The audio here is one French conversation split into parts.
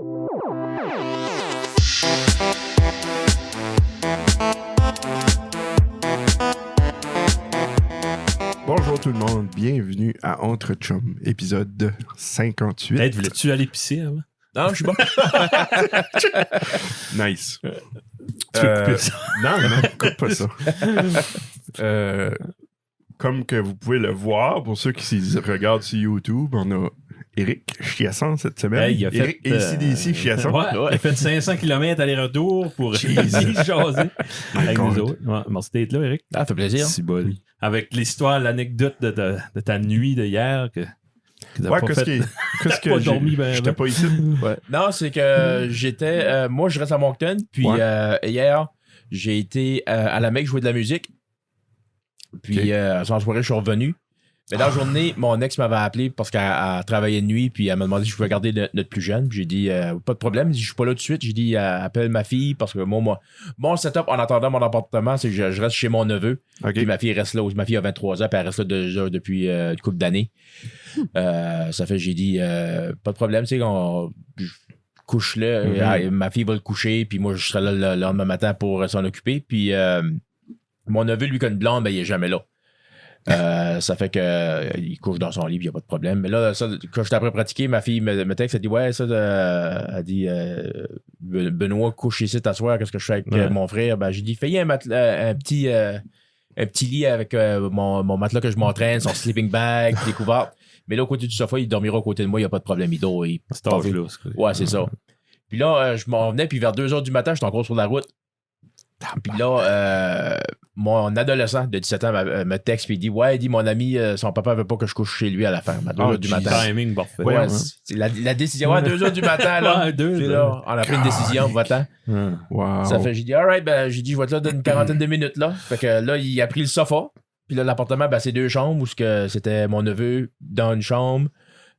Bonjour tout le monde, bienvenue à Entre Chum, épisode 58. Hey, voulais-tu aller pisser avant? Non, je suis bon. Nice. Tu peux couper ça? Non, coupe pas ça. Comme que vous pouvez le voir, pour ceux qui regardent sur YouTube, on a Eric Chiasson cette semaine. Hey, il a fait, Eric ACDC Chiasson. Ouais, il a fait 500 km aller-retour pour jaser avec nous autres. Ouais, merci d'être là, Eric. Ah, ça fait plaisir. Si bol. Avec l'histoire, l'anecdote de ta nuit de hier que t'as Ouais, pas qu'est-ce fait. que pas dormi j'étais pas ici. Ouais. Non, c'est que j'étais... moi, je reste à Moncton, puis hier, j'ai été à la Mecque jouer de la musique. Puis, en soirée, je suis revenu. Mais dans la journée, mon ex m'avait appelé parce qu'elle travaillait de nuit, puis elle m'a demandé si je pouvais garder notre plus jeune. Puis j'ai dit, pas de problème, je suis pas là tout de suite. J'ai dit, appelle ma fille, parce que moi, mon setup en attendant mon appartement, c'est que je reste chez mon neveu. Okay. Puis ma fille reste là. Ma fille a 23 ans, puis elle reste là déjà depuis une couple d'années. Ça fait, j'ai dit, pas de problème, tu sais, je couche là, ma fille va le coucher, puis moi, je serai là le lendemain matin pour s'en occuper. Puis mon neveu, lui, qui a une blonde, ben, il est jamais là. Ça fait que il couche dans son lit, il n'y a pas de problème. Mais là, ça, quand j'étais après pratiquer, ma fille me texte, elle dit ouais, ça, elle dit Benoît couche ici t'asseoir, qu'est-ce que je fais avec mon frère? Ben j'ai dit fais-y un petit lit avec mon matelas que je m'entraîne, son sleeping bag, découverte. Mais là, au côté du sofa, il dormira à côté de moi, il n'y a pas de problème, il dort. C'est âge-là. Ouais, c'est ça. Puis là, je m'en venais, puis vers 2h du matin, j'étais encore sur la route. Puis là, mon adolescent de 17 ans me texte puis il dit ouais, il dit mon ami, son papa veut pas que je couche chez lui à la fin, à 2h du matin. Timing parfait. Ouais, c'est la décision, 2h du matin, là. Là, on a pris une décision, va-t'en. Wow. Ça fait, j'ai dit, alright, ben, j'ai dit, je vais être là d'une quarantaine de minutes, là. Fait que là, il a pris le sofa. Puis là, l'appartement, ben, c'est 2 chambres où c'était mon neveu dans une chambre.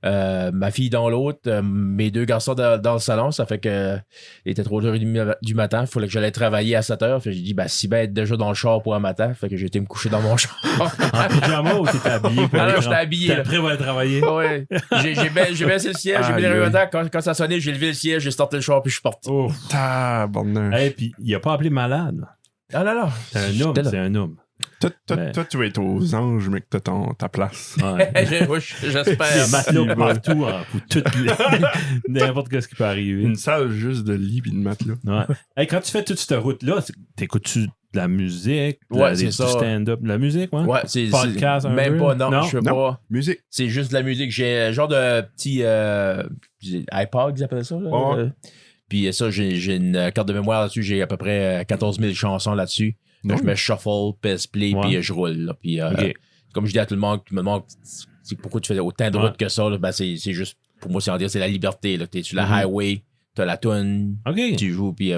Ma fille dans l'autre, mes 2 garçons dans le salon, ça fait que il était 3h30 du matin, il fallait que j'allais travailler à 7h. Fait que j'ai dit, ben, si ben être déjà dans le char pour un matin, fait que j'ai été me coucher dans mon char. En pyjama ou t'étais habillé? Alors, j'étais habillé. T'es prêt pour aller travailler? Ouais. J'ai baissé le siège, j'ai mis le réveil. Quand ça sonnait, j'ai levé le siège, j'ai sorti le char, puis je suis parti. Oh. Tabarnak. Et puis, il a pas appelé malade. Ah non. C'est un homme. Toi, tu vas être aux anges, mais que t'as ta place. Ouais. J'espère. Il y a matelas partout pour n'importe ce qui peut arriver. Une salle juste de lit et de matelas. Ouais. Hey, quand tu fais toute cette route-là, t'écoutes-tu de la musique? C'est ça. Du stand-up? De la musique, ouais? Ouais, c'est podcast, même peu? pas, non, je fais pas. Musique. C'est juste de la musique. J'ai un genre de petit iPod, ils appellent ça, là. Ouais. Puis ça, j'ai une carte de mémoire là-dessus. J'ai à peu près 14 000 chansons là-dessus. Là, je mets shuffle, PS play, puis je roule. Là. Puis, comme je dis à tout le monde qui me demande pourquoi tu fais autant de route que ça, là, ben c'est juste, pour moi, c'est la liberté. Là. T'es sur la highway, t'as la tune, tu joues, puis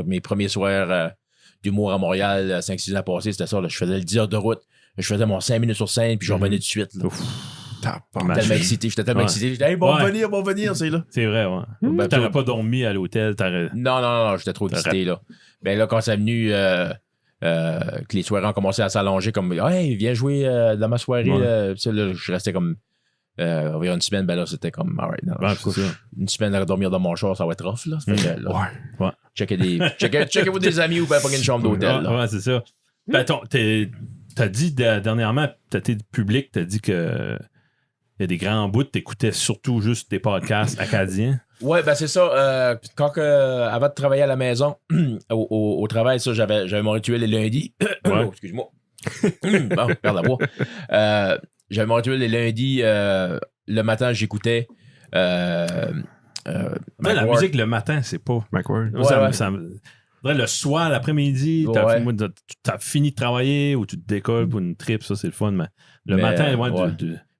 mes premiers soirs d'humour à Montréal, 5-6 ans passés, c'était ça. Là, je faisais le 10 heures de route, je faisais mon 5 minutes sur scène, puis je revenais tout de suite. Là. J'étais tellement excité. J'étais, hey, bon venir, c'est là. C'est vrai, ouais. Ben, t'aurais pas dormi à l'hôtel. Non, j'étais trop excité, là. Ben là, quand c'est venu, que les soirées ont commencé à s'allonger, comme, hey, viens jouer dans ma soirée. Là, je restais comme, environ une semaine, ben là, c'était comme, alright, une semaine à dormir dans mon char, ça va être rough, là. Fait que, là, checkez-vous des amis ou pas une chambre d'hôtel. Ouais, c'est ça. Ben, t'as dit dernièrement, t'as été public, t'as dit que il y a des grands bouts, t'écoutais surtout juste des podcasts acadiens. Ouais, ben c'est ça. Avant de travailler à la maison, au travail, ça, j'avais mon rituel les lundis. Ouais. Excuse-moi. Bon, perd la voix. J'avais mon rituel les lundis. Le matin, j'écoutais. La musique le matin, c'est pas. Macward. Le soir, l'après-midi, t'as fini de travailler ou tu te décolles pour une trip, ça c'est le fun. Mais le matin,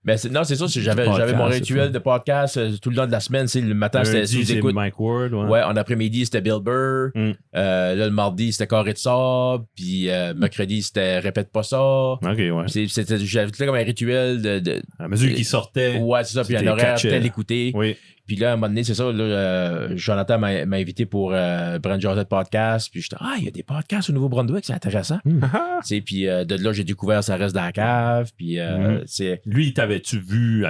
Mais c'est ça, j'avais mon rituel de podcast tout le long de la semaine. Le matin, c'était sous-écoute. Mike Ward, ouais, en après-midi, c'était Bill Burr. Là, le mardi, c'était Carré de sable. Puis mercredi, c'était Répète pas ça. OK, ouais. J'avais comme un rituel de à mesure qu'il sortait. Ouais, c'est ça. Puis un horaire tel écouté. Oui. Puis là, à un moment donné, c'est ça, là, Jonathan m'a invité pour Brand Josette Podcast. Puis j'étais, il y a des podcasts au Nouveau-Brunswick, c'est intéressant. Puis de là, j'ai découvert Ça reste dans la cave. Puis Lui, t'avais-tu vu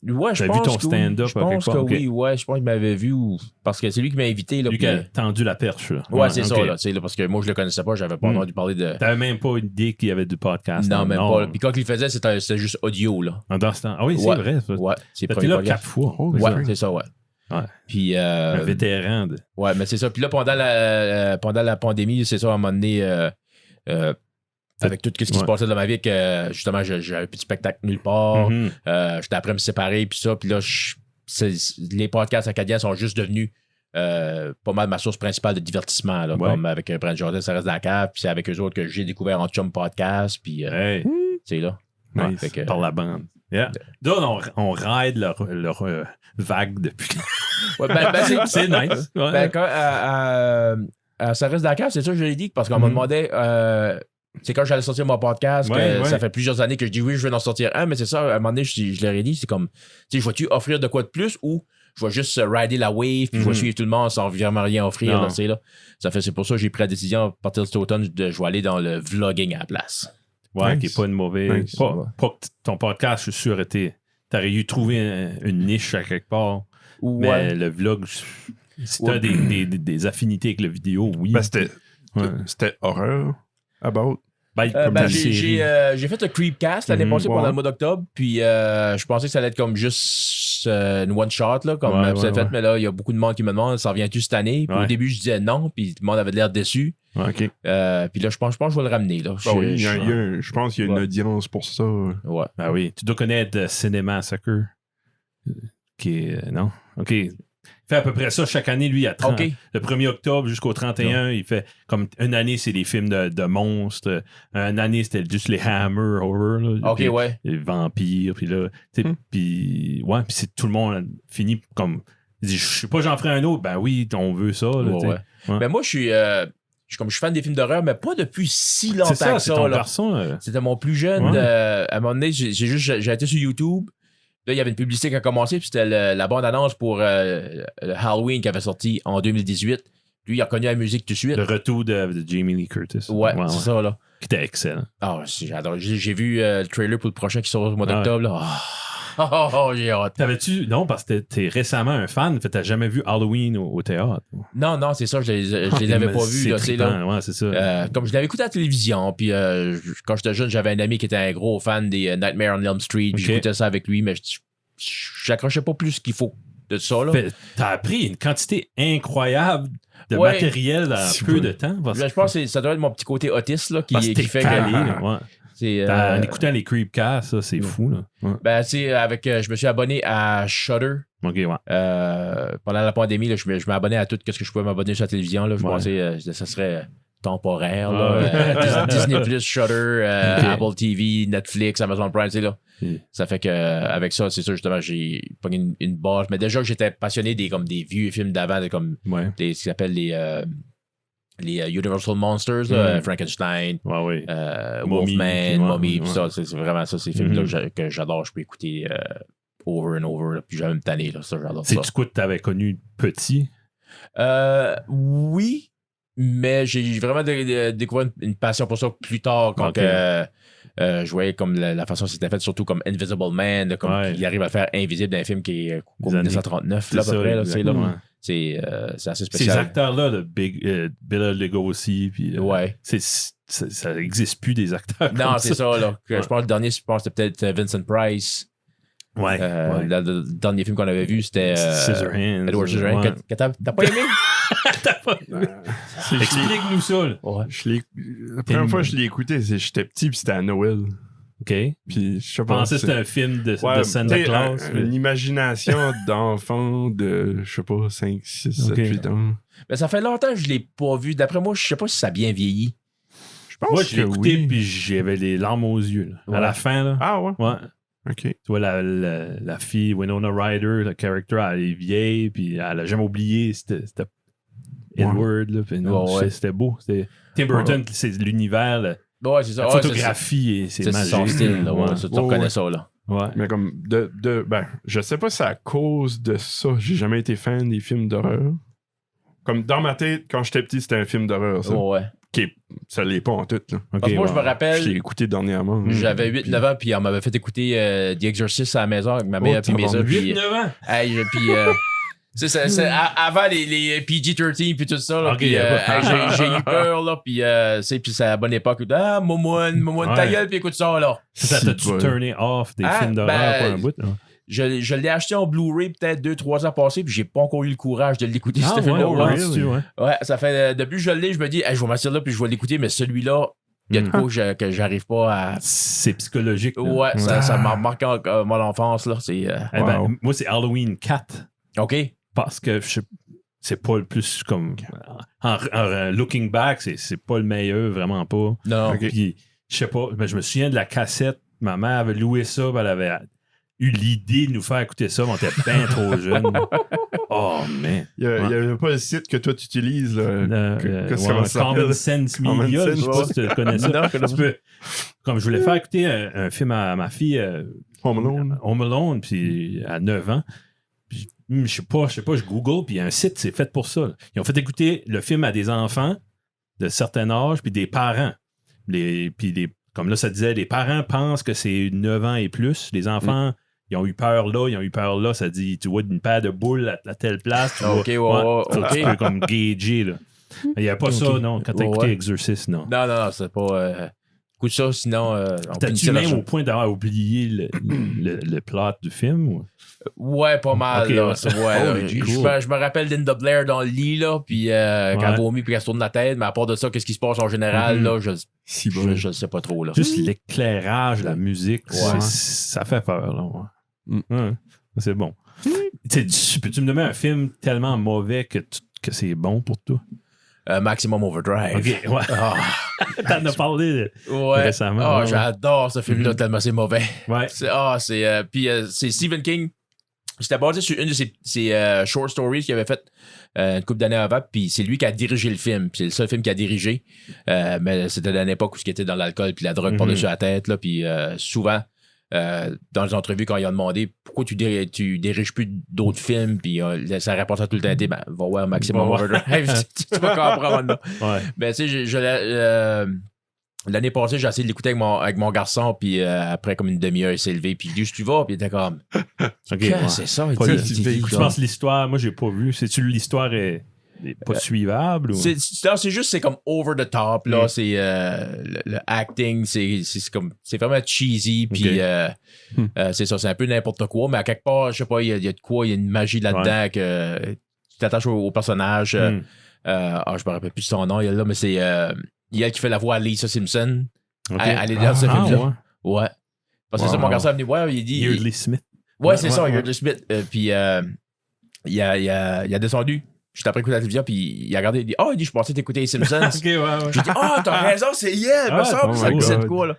Ouais, je T'as pense vu ton que stand-up je pense quelque part? que Ok. oui, ouais, je pense qu'il m'avait vu parce que c'est lui qui m'a invité. Là, Lui qui a tendu la perche. Là. Ouais, c'est ça, ok. là, tu sais, là, parce que moi, je le connaissais pas, j'avais pas entendu parler de... T'avais même pas une idée qu'il y avait du podcast. Non, même pas. Puis quand il le faisait, c'était juste audio, là. Dans ce temps. Ah oui, c'est Ouais. vrai. Ça. Ouais, c'est le T'es premier là podcast. 4 fois. Ouais, c'est ça, ouais. Ouais. Puis... Un vétéran. De... Ouais, mais c'est ça. Puis là, pendant la pandémie, c'est ça, à un moment donné... avec tout ce qui se passait dans ma vie, que justement, j'avais plus de spectacle nulle part. J'étais après me séparer, puis ça. Puis là, les podcasts acadiens sont juste devenus pas mal ma source principale de divertissement. Là, comme avec Brent Jordan, ça reste dans la cave. Puis c'est avec eux autres que j'ai découvert en Chum Podcast. Puis, c'est là. Nice. Fait que, par la bande. Yeah. Donc, on ride leur vague depuis. Ouais, c'est nice. Ouais. Ben, quand, ça reste dans la cave, c'est ça que je l'ai dit, parce qu'on m'a demandé... c'est quand j'allais sortir mon podcast, ça fait plusieurs années que je dis oui, je vais en sortir un, mais c'est ça, à un moment donné, je leur ai dit, c'est comme, tu sais, je vais-tu offrir de quoi de plus ou je vais juste rider la wave, puis je vais suivre tout le monde sans vraiment rien offrir, là, tu sais, là. C'est pour ça que j'ai pris la décision à partir de cet automne je vais aller dans le vlogging à la place. Ouais, Nice. qui n'est pas une mauvaise. Nice. Pas que ton podcast, je suis sûr, t'aurais eu trouvé une niche à quelque part. Ouais. Mais le vlog, si t'as des affinités avec la vidéo, oui. Ben, c'était horreur. About. J'ai fait le Creepcast l'année passée pendant ouais. le mois d'octobre, puis je pensais que ça allait être comme juste une one-shot, là, comme ça fait, mais là, il y a beaucoup de monde qui me demande, ça revient-tu cette année? Puis au début, je disais non, puis tout le monde avait l'air déçu. OK. Puis là, je pense que je vais le ramener, là. Je pense qu'il y a une audience pour ça. Ouais. Ah oui. Tu dois connaître Cinema Soccer. Qui est. Non? OK. Il fait à peu près ça chaque année, lui, le 1er octobre jusqu'au 31. Il fait comme une année, c'est des films de monstres. Une année, c'était juste les Hammer Horror. Là, OK, puis, ouais. Les vampires. Puis là, puis c'est tout le monde finit comme. Il dit, je sais pas, j'en ferai un autre. Ben oui, on veut ça. Là, ouais. Ben moi, je suis fan des films d'horreur, mais pas depuis si longtemps c'est ça, que c'est ça. ton Là. garçon. C'était mon plus jeune. À un moment donné, j'ai été sur YouTube. Là, il y avait une publicité qui a commencé, puis c'était la bande-annonce pour le Halloween qui avait sorti en 2018. Lui, il a reconnu la musique tout de suite. Le retour de Jamie Lee Curtis. Ouais, c'est ça, là. Qui était excellent. Ah, j'adore. J'ai vu le trailer pour le prochain qui sort au mois d'octobre, là. J'ai hâte. T'avais-tu... Non, parce que t'es récemment un fan, t'as jamais vu Halloween au théâtre. Non, c'est ça, je les avais pas vus. Là, ouais, c'est ça. Comme je l'avais écouté à la télévision, puis quand j'étais jeune, j'avais un ami qui était un gros fan des Nightmare on Elm Street, puis j'écoutais ça avec lui, mais j'accrochais pas plus qu'il faut de ça. Là. T'as appris une quantité incroyable de matériel en peu de temps. Je pense que ça doit être mon petit côté autiste là, qui fait calé, que... en écoutant les Creepcasts, ça, c'est fou. Là. Ouais. Ben, tu sais, je me suis abonné à Shudder. OK, ouais. Pendant la pandémie, là, je m'ai abonné à tout ce que je pouvais m'abonner sur la télévision. Là. Je pensais que ça serait temporaire. Là. Disney+, Shudder, Apple TV, Netflix, Amazon Prime, tu sais, là. Ça fait que avec ça, c'est sûr, justement, j'ai pogné une base. Mais déjà que j'étais passionné des vieux films d'avant, comme ce qui s'appelle les Universal Monsters, Frankenstein, Wolfman, Mummy, ça, c'est vraiment ça, ces films-là que j'adore, je peux écouter over and over, là, puis j'aime me tanner, là, ça, j'adore ça. C'est-tu quoi que t'avais connu petit? Oui, mais j'ai vraiment découvert une passion pour ça plus tard, quand je voyais comme la façon dont c'était fait, surtout comme Invisible Man, comme il arrive à faire invisible dans un film qui est 1939, là, à peu près, là, c'est là. C'est assez spécial. Ces acteurs-là, le Bela Lugosi, puis ça n'existe plus des acteurs. Non, c'est ça. Là. Je pense que le dernier, c'était peut-être Vincent Price. Le dernier film qu'on avait vu, c'était Scissorhands. Edward Scissorhands. T'as pas aimé? Explique-nous ça. Là. La première fois que je l'ai écouté, j'étais petit, puis c'était à Noël. OK. Puis je pensais que c'était un film de Santa Claus. Une imagination d'enfant de, je sais pas, 5, 6, 7, 8 ans. Mais ça fait longtemps que je l'ai pas vu. D'après moi, je sais pas si ça a bien vieilli. Je pense moi, je l'ai écouté, oui. puis j'avais les larmes aux yeux. Là. À la fin, là. Ah ouais? Ouais. OK. Tu vois, la fille, Winona Ryder, le character, elle est vieille, puis elle a jamais oublié, c'était Edward, là. Puis non, c'était beau. Tim Burton, c'est l'univers, ouais, c'est ça. La photographie, et c'est magique. Son style, là, tu reconnais ça, là. Ouais. Mais comme, je sais pas si c'est à cause de ça, j'ai jamais été fan des films d'horreur. Comme dans ma tête, quand j'étais petit, c'était un film d'horreur, ça. Ouais. Ça l'est pas en tout. Là. Parce que moi, je me rappelle. Je l'ai écouté dernièrement. J'avais 8-9 ans, puis on m'avait fait écouter The Exorcist à la maison avec ma mère puis mes soeurs. 8-9 ans? Puis c'est avant les PG-13 puis tout ça. Là, Okay, j'ai eu peur, là, puis c'est à la bonne époque. Momoun, ta gueule, puis écoute ça, là. Ça t'a-tu turné off des films d'horreur pour un bout? Là? Je l'ai acheté en Blu-ray peut-être 2-3 ans passés, puis j'ai pas encore eu le courage de l'écouter, ce film-là. Ouais, ça fait... depuis que je l'ai, je me dis, je vais m'asseoir là, puis je vais l'écouter, mais celui-là, il y a de quoi que j'arrive pas à... C'est psychologique. Là. Ouais, ça m'a marqué mon enfance, là. Moi, c'est Halloween 4. OK. Parce que c'est pas le plus comme... En looking back, c'est pas le meilleur, vraiment pas. Non. Okay. Puis, je sais pas, mais je me souviens de la cassette. Ma mère avait loué ça, elle avait eu l'idée de nous faire écouter ça, mais on était bien trop jeunes. Oh, man. Il n'y avait pas le site que toi tu utilises. Là, Common Sense Media, je sais pas si tu connais ça. Non, comme je voulais faire écouter un film à ma fille, Home Alone, puis à 9 ans. Puis, je sais pas, je Google, puis il y a un site, c'est fait pour ça. Ils ont fait écouter le film à des enfants de certain âge, puis des parents. Comme là, ça disait, les parents pensent que c'est 9 ans et plus. Les enfants, ils ont eu peur là, ça dit, tu vois une paire de boules à telle place. Tu vois, tu peux comme gager, là. Il n'y a pas ça, non, quand t'as écouté Exorcist, non. Non, c'est pas... écoute ça, sinon... T'as-tu même au point d'avoir oublié le plot du film? Ou? Ouais, pas mal. Okay, là, ouais. Je me rappelle d'Inda Blair dans le lit, là, puis quand elle vomit puis qu'elle se tourne la tête, mais à part de ça, qu'est-ce qui se passe en général, là, je sais pas trop. Là. Juste l'éclairage, la musique, ça fait peur. Là, ouais. C'est bon. Peux-tu me nommer un film tellement mauvais que c'est bon pour toi? Maximum Overdrive. OK, ouais. T'en as parlé récemment. J'adore ce film-là, tellement c'est mauvais. Ouais. Puis c'est Stephen King. C'était basé sur une de ses short stories qu'il avait fait une couple d'années avant, puis c'est lui qui a dirigé le film. Puis c'est le seul film qu'il a dirigé. Mais c'était dans l'époque où il était dans l'alcool puis la drogue par-dessus la tête. Là, puis souvent, dans les entrevues, quand il a demandé pourquoi tu diriges plus d'autres films, puis sa réponse a tout le temps été va voir Maximum Overdrive, tu vas comprendre. Ouais. Ben, tu sais, l'année passée, j'ai essayé de l'écouter avec mon garçon, puis après, comme une demi-heure, il s'est levé, puis il dit, tu vas, puis il était comme, c'est ça, je pense que l'histoire, moi, j'ai pas vu. C'est-tu l'histoire est pas suivable? Ou? C'est juste, c'est comme over the top, là. C'est le acting, c'est vraiment cheesy, puis c'est ça, c'est un peu n'importe quoi, mais à quelque part, je sais pas, il y a de quoi, il y a une magie là-dedans que tu t'attaches au personnage. Je me rappelle plus de son nom, mais c'est elle qui fait la voix à Lisa Simpson. Elle est dans ce film-là. Ouais. Parce que c'est ça, mon garçon est venu voir, il dit... Yeardley Smith. Ouais, c'est ça, Yeardley Smith. Puis il a descendu juste après écouter la télévision, puis il a regardé, il dit, il dit, je pensais t'écouter les Simpsons. Ouais. J'ai dit, t'as raison, c'est ça me disait de quoi, là.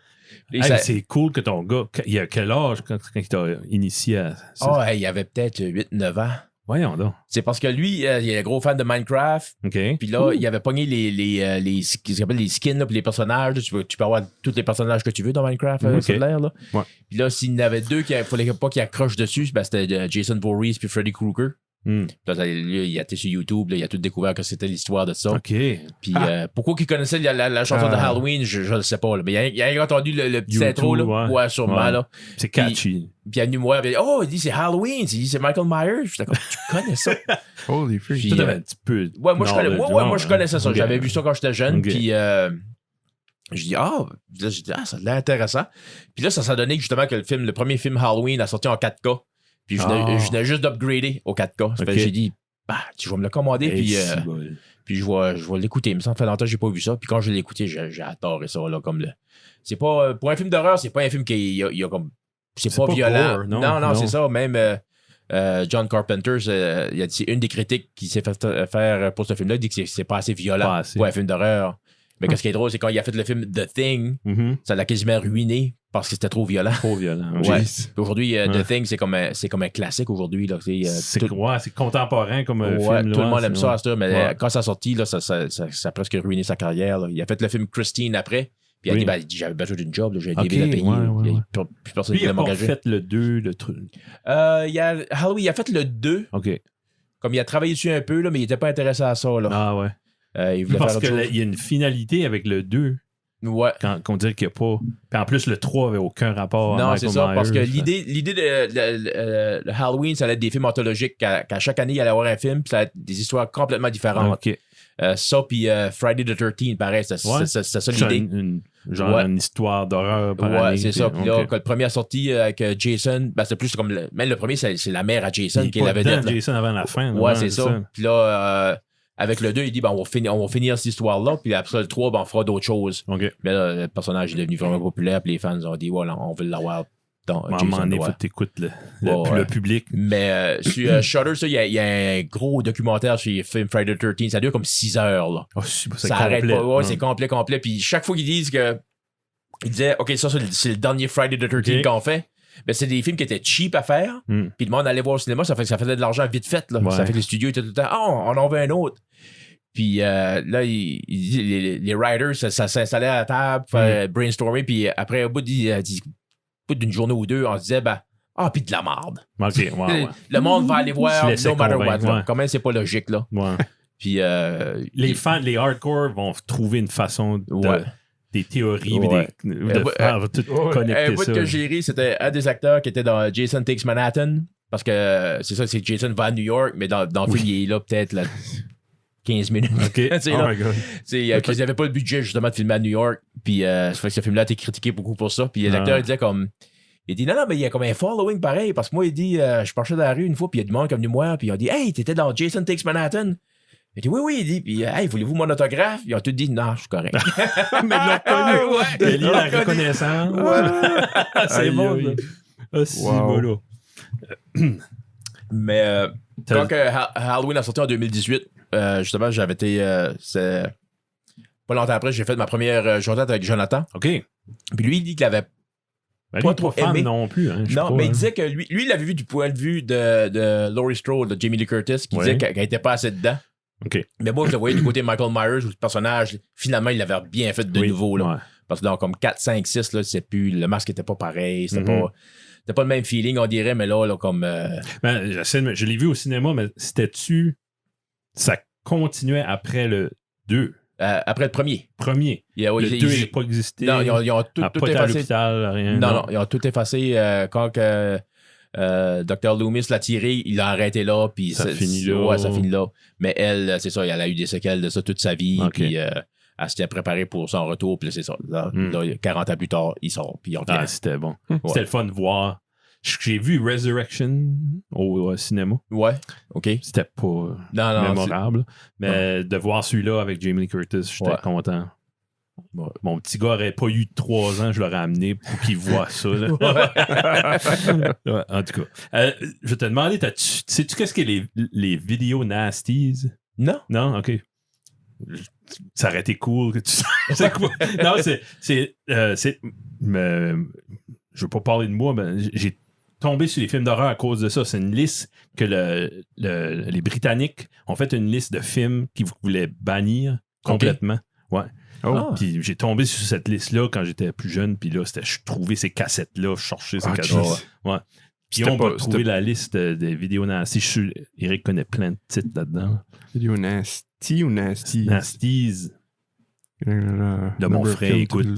C'est cool que ton gars, il a quel âge quand il t'a initié à ça? Il avait peut-être 8-9 ans. Voyons donc. C'est parce que lui, il est un gros fan de Minecraft. OK. Puis là, il avait pogné ce qu'ils appellent les skins, là, puis les personnages. Là, tu peux avoir tous les personnages que tu veux dans Minecraft, sur l'air. Là. Ouais. Puis là, s'il y en avait deux qu'il ne fallait pas qu'il accroche dessus, c'était Jason Voorhees puis Freddy Krueger. Là, il a été sur YouTube, là, il a tout découvert que c'était l'histoire de ça. OK. Puis pourquoi qu'il connaissait la chanson de Halloween, je ne sais pas. Là. Mais il a entendu le petit YouTube, intro, là. Ouais, sûrement. Ouais. Là. C'est catchy. Puis il est venu me voir, il dit c'est Halloween, il dit c'est Michael Myers. Je suis d'accord, tu connais ça. Holy freak. Puis, un petit peu. Ouais, moi je connaissais ça. Okay. J'avais vu ça quand j'étais jeune. Okay. Puis j'ai dit, ça a l'air intéressant. Puis là, ça s'est donné justement que le premier film Halloween a sorti en 4K. Puis je venais juste d'upgrader au 4K. Okay. J'ai dit, tu vas me le commander. Puis je vais l'écouter. Mais ça fait longtemps que j'ai pas vu ça. Puis quand je l'ai écouté, j'ai adoré ça. Là, comme c'est pas, pour un film d'horreur, c'est pas un film qui il y a comme. C'est pas violent. Gore, non, c'est ça. Même John Carpenter, il a dit, c'est une des critiques qu'il s'est fait faire pour ce film-là. Il dit que c'est pas assez violent pour un film d'horreur. Mais ce qui est drôle, c'est quand il a fait le film The Thing, ça l'a quasiment ruiné parce que c'était trop violent. Trop violent. Ouais. Aujourd'hui, The Thing, c'est comme un classique aujourd'hui. C'est contemporain comme film. Tout le monde aime ça à ce temps, mais quand ça a sorti, là, ça a presque ruiné sa carrière. Là. Il a fait le film Christine après. Puis il a dit, j'avais besoin d'une job, j'avais des billes à payer. Puis personne ne voulait m'engager. Il a fait le 2, le truc. Halloween, il a fait le 2. OK. Comme il a travaillé dessus un peu, là, mais il n'était pas intéressé à ça. Là. Ah ouais. Il voulait Parce faire autre chose. qu'il y a une finalité avec le 2. Ouais. Qu'on dirait qu'il n'y a pas. Puis en plus, le 3 avait aucun rapport à Non, Michael c'est ça, Myers, parce que fait. l'idée de Halloween, ça allait être des films anthologiques, qu'à chaque année, il allait y avoir un film, puis ça allait être des histoires complètement différentes. OK. Ça, puis Friday the 13th, pareil, c'est ça l'idée. Genre une histoire d'horreur par Ouais, année. c'est ça. Puis là, OK. quand le premier a sorti avec Jason, ben, c'est plus comme. Même le premier, c'est la mère à Jason Il qui est pas l'avait dedans, vedette. Jason avant la fin. Ouais, c'est ça. Puis là, avec le 2, il dit ben, on va finir cette histoire-là, puis après ça, le 3, ben, on fera d'autres choses. OK. Mais là, le personnage est devenu vraiment populaire, puis les fans ont dit voilà, on veut l'avoir dans À un Jason. moment donné, il faut ouais. que t'écoutes Ouais. le public. Mais sur Shudder, ça, il y a un gros documentaire sur les films Friday the 13th. Ça dure comme 6 heures. Là. Oh, c'est Ça arrête complet. pas. Ouais, c'est complet. Puis chaque fois qu'ils disent que. Ils disaient, OK, ça, c'est le dernier Friday the 13th OK. qu'on fait. Mais c'est des films qui étaient cheap à faire. Mm. Puis le monde allait voir au cinéma. Ça faisait de l'argent vite fait. Là. Ouais. Ça fait que les studios étaient tout le temps, on en veut un autre. Puis là, les writers, ça s'installait à la table, faire brainstormer. Puis après, au bout d'une journée ou deux, on se disait, puis de la merde. OK, ouais. Le monde va aller voir Se laisser no matter what. convaincre, là. ouais. Quand même, c'est pas logique, là. Ouais. Puis Les fans, les hardcore vont trouver une façon de. Ouais. Des théories, Ouais. de faire tout ouais. connecter un bout ça. que j'ai ri, c'était un des acteurs qui était dans Jason Takes Manhattan. Parce que c'est ça, c'est Jason va à New York, mais dans le film, il est là peut-être là, 15 minutes. OK. C'est Oh là. my god. Ils n'avaient pas le budget justement de filmer à New York. Puis ça fait que ce film-là a été critiqué beaucoup pour ça. Puis l'acteur il disait comme. Il dit non, mais il y a comme un following pareil. Parce que moi, il dit je marchais dans la rue une fois, puis il y a du monde comme moi. Puis ils ont dit hey, t'étais dans Jason Takes Manhattan. Il dit oui, il dit, puis hey, voulez-vous mon autographe? Ils ont tous dit non, je suis correct. Mais ils l'ont connu. Ouais. Il y a la reconnaissance. C'est Aïe, bon, aïe. ça. Ah, si, Wow. voilà. Mais quand Halloween a sorti en 2018, justement, j'avais été. C'est pas longtemps après, j'ai fait ma première journée avec Jonathan. OK. Puis lui, il dit qu'il avait. Ben, Pas lui, trop pas fan aimé. non plus. Hein, je Non, crois, mais il hein. disait que lui, il l'avait vu du point de vue de Laurie Strode, de Jamie Lee Curtis, qui Ouais. disait qu'elle était pas assez dedans. OK. Mais moi, je le voyais du côté Michael Myers, où le personnage, finalement, il l'avait bien fait de Oui, nouveau. Là. ouais. Parce que dans comme 4, 5, 6, là, c'est plus, le masque était pas pareil. C'était Mhm. pas le même feeling, on dirait, mais là comme. Ben, je l'ai vu au cinéma, mais c'était-tu. Ça continuait après le 2. Après le premier. Premier. Le 2 n'a pas existé. Non, ils ont tout n'a pas été à effacé. l'hôpital, rien. Non, ils ont tout effacé quand que Dr. Loomis l'a tiré, il l'a arrêté là, puis Ça finit là. Ouais, ça finit là. Mais elle, c'est ça, elle a eu des séquelles de ça toute sa vie, Ok. puis elle s'était préparée pour son retour, puis là, c'est ça. Là, 40 ans plus tard, il sort, puis on Ah, c'était bon. Ouais. C'était le fun de voir. J'ai vu Resurrection au cinéma. Ouais, OK. C'était pas Non, mémorable. Mais de voir celui-là avec Jamie Lee Curtis, j'étais Ouais. content. Ouais. Mon petit gars n'aurait pas eu 3 ans, je l'aurais amené pour qu'il voit ça. Là. Ouais, en tout cas. Je vais te demander, sais-tu qu'est-ce que les vidéos nasties? Non. Non? OK. Ça aurait été cool que tu c'est quoi? Non, je veux pas parler de moi, mais j'ai tombé sur les films d'horreur à cause de ça. C'est une liste que les Britanniques ont fait une liste de films qu'ils voulaient bannir complètement. Ouais. Oh. Puis j'ai tombé sur cette liste-là quand j'étais plus jeune, puis là, je trouvais ces cassettes-là, je cherchais ces Ah, cassettes. jeez. Ouais. Puis C'était on pas- va trouver la liste des vidéos nasty. Je suis Eric connaît plein de titres là-dedans. Vidéo nasty ou nasty? Nasties. De mon frère, écoute, il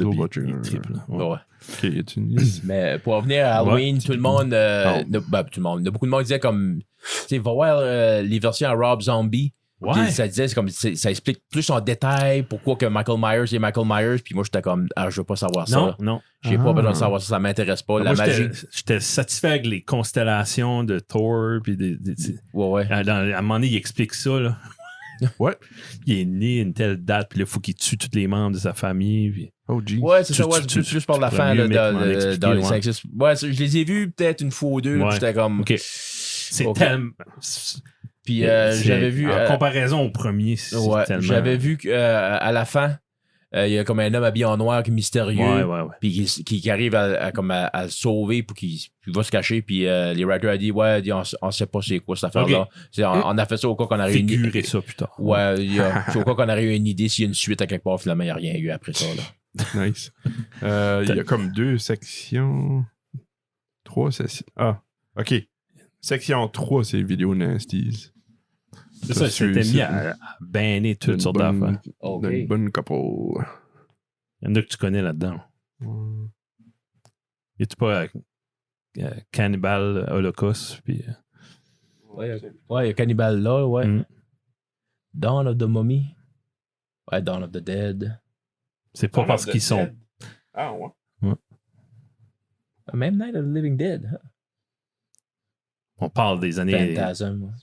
triple. Ouais. Ouais. Ok, y a-tu une liste? Mais pour revenir à Halloween, Ouais. tout le monde, tout le monde, beaucoup de monde disait comme, tu sais, va voir les versions à Rob Zombie. Ouais. Puis ça disait, ça explique plus en détail pourquoi que Michael Myers est Michael Myers. Puis moi, j'étais comme, je veux pas savoir ça. Non, là. non. J'ai pas besoin de savoir ça, ça m'intéresse pas. La Moi, magie. j'étais satisfait avec les constellations de Thor. Puis Ouais. à un moment donné, il explique ça. Là. Ouais. Il est né à une telle date, puis là, il faut qu'il tue tous les membres de sa famille. Puis... Oh, geez. Ouais, c'est ça, ouais, tu- plus par la tu fin, pourrais là, mieux m'en expliquer, dans les ouais. 5-6. Ouais, je les ai vus peut-être une fois ou deux, là, Ouais. puis j'étais comme. OK. C'est Ok. tellement. Puis c'est- j'avais vu. En comparaison au premier, c'est Ouais, tellement. j'avais vu qu'à la fin, il y a comme un homme habillé en noir qui est mystérieux. Ouais. Puis qui arrive à le sauver pour qu'il va se cacher. Puis les writers ont dit ouais, on sait pas c'est quoi cette affaire-là. On a fait ça au cas qu'on a réuni. Figurer ça plus tard. Ouais, c'est au cas qu'on a eu une idée s'il y a une suite à quelque part. Finalement, il n'y a rien eu après ça. Là. Nice. Il y a comme 2 sections. 3 sections. Ah, ok. Section 3, c'est vidéo nasties. C'est ça, c'était mis à banner toutes sortes d'affaires. Une bonne couple. Il y en a que tu connais là-dedans. Et tu pas Cannibal Holocaust, puis... Ouais, il y a Cannibal là, ouais. Dawn of the Mummy. Ouais, Dawn of the Dead. C'est pas parce qu'ils sont... Ah, ouais. Même Night of the Living Dead. Huh? On parle des années... Phantasm.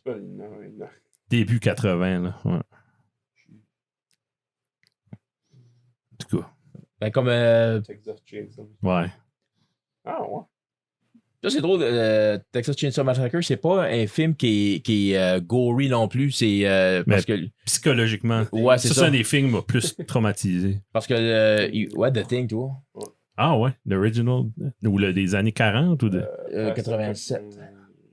Début 80, là. Ouais. En tout cas. Ben, comme... Texas Chainsaw. Ouais. Ah, ouais. Ça, c'est drôle. Texas Chainsaw Massacre, c'est pas un film qui est gory non plus. C'est parce que... Psychologiquement. Ouais, c'est ça. C'est un des films qui m'a plus traumatisé. Parce que... ouais, The Thing, toi. Ah ouais, l'original. Ou des années 40 ou de... 87.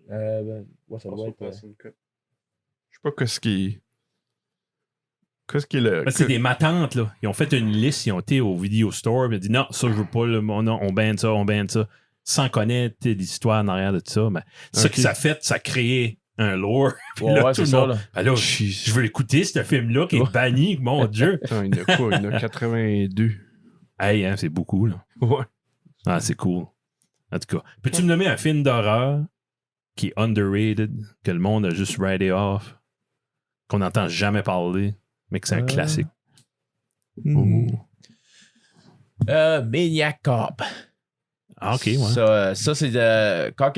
Ouais, ça doit être... Je sais pas qu'est-ce qui est le... C'est des matantes, là. Ils ont fait une liste, ils ont été au video store, ils ont dit non, ça je veux pas, là, non, on banne ça. Sans connaître l'histoire en arrière de ça. Mais ce que ça fait, ça a créé un lore. Puis là, ouais, tout c'est le ça, monde. là. Alors, je veux l'écouter, ce film-là qui est banni, mon Dieu. Attends, il y en a quoi? Il y en a 82. Hey, hein, c'est beaucoup, là. Ouais. Ah, c'est cool. En tout cas, peux-tu me nommer un film d'horreur qui est underrated, que le monde a juste write off, qu'on n'entend jamais parler, mais que c'est un classique? Maniac Cop. Ah, ok, ouais. Ça c'est de. Quand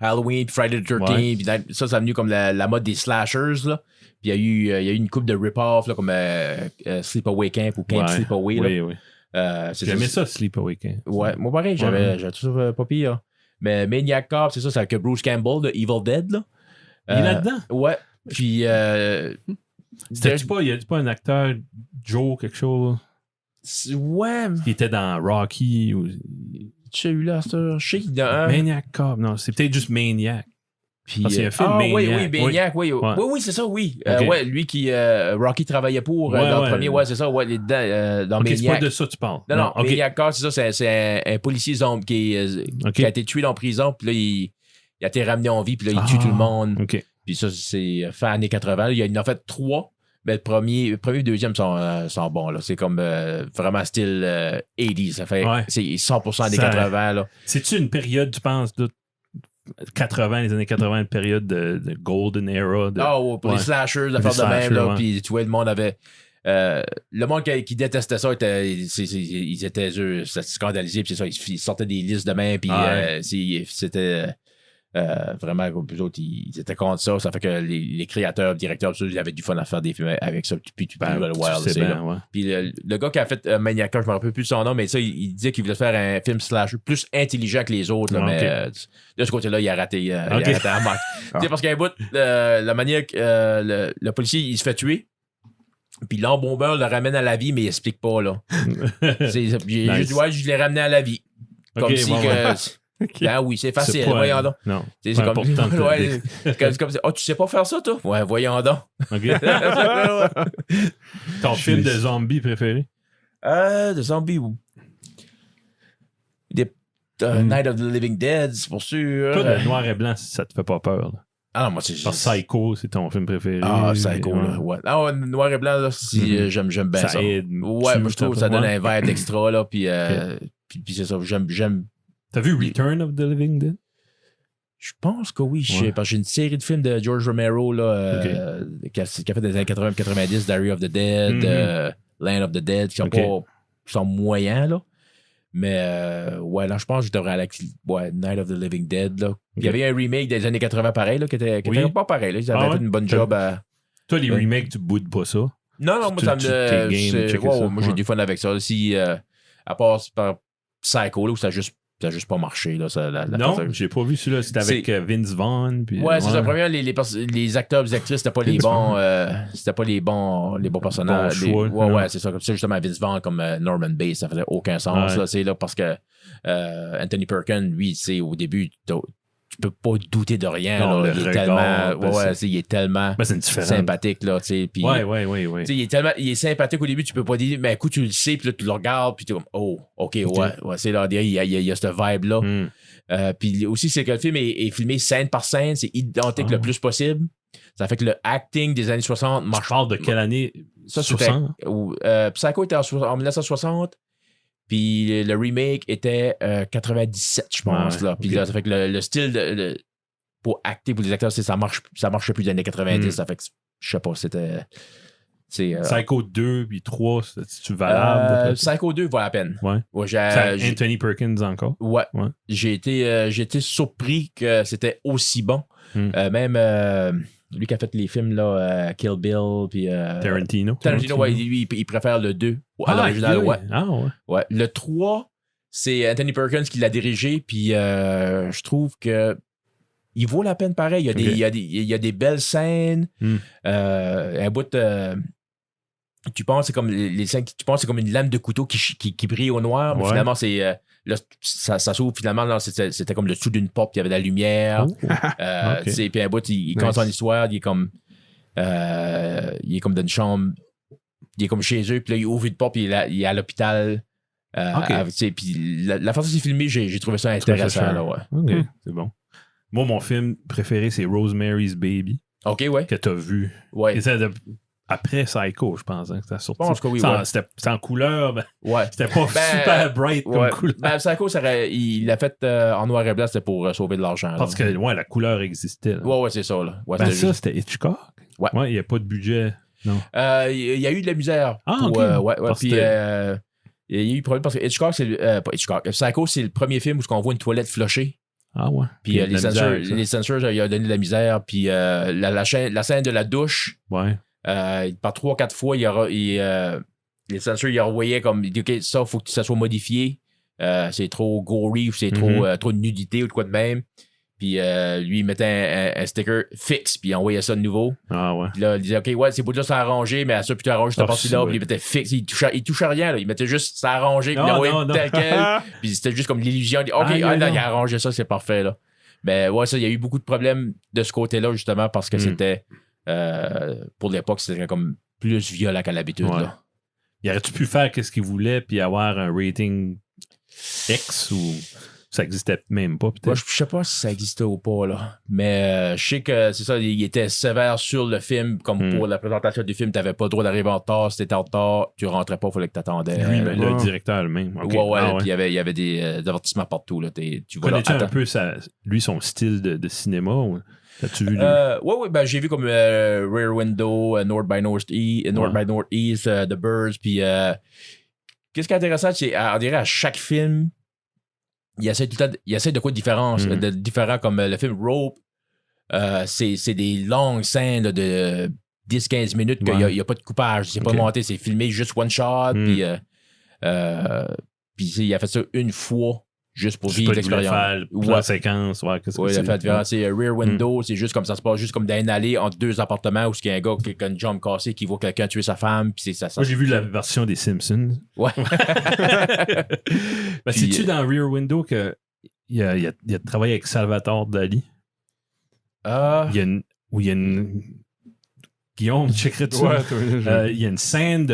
Halloween, Friday the 13th, puis ça est venu comme la mode des slashers, là. Puis il y a eu une couple de rip-off, là, comme Sleepaway Camp ou Camp Sleepaway. Oui, oui. J'aimais ça, Sleepaway Camp. Ouais, moi pareil, j'avais toujours pas pire. Mais Maniac Cop, c'est ça, c'est avec Bruce Campbell de Evil Dead, là. Il est là-dedans? Ouais. Puis. Il y a pas un acteur, Joe, quelque chose? Ouais. Qui était dans Rocky ou. Tu as eu là, ça? Je sais qu'il Maniac Cop, non, c'est peut-être juste Maniac. Puis, parce qu'il y a un film Maniac. Oui, Maniac, oui. Oui, c'est ça, oui. Okay. Ouais, lui qui. Rocky travaillait pour dans le premier, ouais, c'est ça, ouais, dans Maniac. C'est pas de ça que tu parles. Non, Maniac Cop, c'est ça, c'est un policier zombie qui a été tué en prison, puis là, il a été ramené en vie, puis là, il tue tout le monde. OK. Puis ça, c'est fin années 80. Il y en a fait 3. Mais le premier et le deuxième sont bons. Là. C'est comme vraiment style 80s. Ça fait c'est 100% des 80. Là. C'est-tu une période, tu penses, de 80, les années 80, une période de golden era? Pour les slashers, de faire de même. Là, puis tu vois, le monde avait... le monde qui détestait ça, ils étaient scandalisés. Puis c'est ça, ils sortaient des listes de même. Puis c'était... vraiment, les autres, ils étaient contre ça. Ça fait que les créateurs, directeurs, ils avaient du fun à faire des films avec ça. Puis tu peux le Wild. Puis le gars qui a fait Maniac, je me rappelle plus de son nom, mais ça, il disait qu'il voulait faire un film slasher plus intelligent que les autres. Là, mais de ce côté-là, il a raté. Il a raté la marque. Parce qu'à un bout, la manière le policier, il se fait tuer. Puis l'embombeur le ramène à la vie, mais il explique pas. Là. Je l'ai ramené à la vie. Comme si Okay. Ben oui, c'est facile, voyons donc. Non, c'est comme c'est comme oh, tu sais pas faire ça, toi? Ouais, voyons donc. OK. Ton film de zombies préféré? De zombies. Night of the Living Dead, c'est pour sûr. Toi, le noir et blanc, ça te fait pas peur. Là. Ah non, moi, c'est juste... Psycho, c'est ton film préféré. Ah, Psycho, là, ouais. Ah, noir et blanc, là, j'aime bien ça. Aide, ouais, moi, je trouve que ça donne un vibe extra, là, puis c'est ça, j'aime... T'as vu Return of the Living Dead? Je pense que oui. Parce que j'ai une série de films de George Romero là, qui a fait des années 80-90, Diary of the Dead, Land of the Dead, qui sont moyens. Là. Mais ouais, là, je pense que je devrais aller avec Night of the Living Dead. Là. Il y avait un remake des années 80 pareil, là, qui était pas pareil. Là. Ils avaient fait une bonne job à... Toi, les remakes, tu boudes pas ça? Non, moi, ça me... moi, j'ai du fun avec ça. Si, à part par Psycho, là, où ça a juste pas marché. Là, non, j'ai pas vu celui-là. C'était avec Vince Vaughn. Puis, c'est ça. Premièrement, les acteurs et les actrices, c'était pas les bons personnages. Choix, c'est ça. Comme ça, justement, Vince Vaughn comme Norman Bates, ça faisait aucun sens. Là, là, parce que Anthony Perkins, lui, au début, tu peux pas douter de rien. Non, là. Il est tellement sympathique. Là, puis, il est sympathique au début, tu peux pas dire, mais écoute, tu le sais, puis là, tu le regardes, puis tu es comme, oh, ok, c'est là, il y a cette vibe-là. Puis aussi, c'est que le film est filmé scène par scène, c'est identique le plus possible. Ça fait que le acting des années 60 marche. Je parle de quelle année? Ça, c'était. Psycho était en 1960. Puis le remake était 97, je pense. Là. Puis là, ça fait que le style pour acter pour les acteurs, ça marche plus des années 90. Ça fait que, je sais pas, c'était. Psycho 2 puis 3, c'est-tu valable? Psycho 2 vaut la peine. Ouais. C'est Anthony Perkins encore. Ouais. J'ai été surpris que c'était aussi bon. Même lui qui a fait les films, là, Kill Bill, puis... Tarantino, ouais, lui, il préfère le 2 à l'original, ouais. Le 3, c'est Anthony Perkins qui l'a dirigé, puis je trouve que il vaut la peine pareil. Il y a des belles scènes. Un bout... tu penses c'est comme les scènes, tu penses c'est comme une lame de couteau qui brille au noir, mais finalement, c'est... Là, ça s'ouvre finalement, là, c'était comme le dessous d'une porte, puis il y avait de la lumière. Puis un bout, il commence son histoire, il est comme dans une chambre, il est comme chez eux, puis là, il ouvre une porte, puis il est à l'hôpital. Puis la façon dont c'est filmé, j'ai trouvé ça intéressant. Là, c'est bon. Moi, mon film préféré, c'est Rosemary's Baby. OK, ouais. Que t'as vu. Ouais. Après Psycho, je pense, que c'était sorti. Je pense que oui, c'était en couleur, c'était pas super bright comme couleur. Psycho, il l'a fait en noir et blanc, c'était pour sauver de l'argent. Parce que la couleur existait. Là. Ouais, c'est ça. Là. C'était Hitchcock. Ouais. Il n'y a pas de budget. Non. Il y a eu de la misère. Puis il y a eu problème parce que Hitchcock, pas Hitchcock. Psycho, c'est le premier film où on voit une toilette flushée. Ah ouais. Puis les censors, il a donné de la misère. Puis la scène de la douche. Ouais. Par 3-4 fois, les censors, ils envoyaient comme, OK, ça, faut que ça soit modifié. C'est trop gory ou c'est trop de nudité ou de quoi de même. Puis lui, il mettait un sticker fixe, puis il envoyait ça de nouveau. Ah ouais. Puis là, il disait, OK, ouais, c'est beau de là, ça arrangé, mais à ça, puis tu arranges cette partie-là, puis il mettait fixe. Il touchait rien, là. Il mettait juste ça arrangé, puis il envoyait tel quel. Puis c'était juste comme l'illusion. OK, il a arrangé ça, c'est parfait, là. Ben ouais, ça, il y a eu beaucoup de problèmes de ce côté-là, justement, parce que c'était. Pour l'époque, c'était comme plus violent qu'à l'habitude. Là. Il aurait-tu pu faire ce qu'il voulait puis avoir un rating X ou ça n'existait même pas? Moi, je sais pas si ça existait ou pas, là. Mais je sais que c'est ça, il était sévère sur le film, comme pour la présentation du film, tu n'avais pas le droit d'arriver en retard. Si tu étais en retard, tu rentrais pas, il fallait que tu attendais. Lui, le directeur lui-même. Okay. Puis il y avait des avertissements partout. Là. Connais-tu un peu son style de cinéma? Ou... As-tu vu? Oui, j'ai vu comme Rear Window, North by Northeast, The Birds, puis qu'est-ce qui est intéressant, c'est on dirait à chaque film, il essaie de quoi de différent, comme le film Rope, c'est des longues scènes de 10-15 minutes qu'il n'y a pas de coupage, c'est pas monté, c'est filmé juste one shot, puis il a fait ça une fois. Juste pour vivre l'expérience. La séquence. Il a fait différence. C'est Rear Window, c'est juste comme ça se passe, juste comme dans une allée entre deux appartements où il y a un gars qui a une jambe cassée qui voit quelqu'un tuer sa femme. Puis ça. Moi, j'ai vu la version des Simpsons. Ouais. C'est-tu dans Rear Window qu'il a travaillé avec Salvatore Dali? Il y a une. Guillaume, checkerais ça. Il y a une scène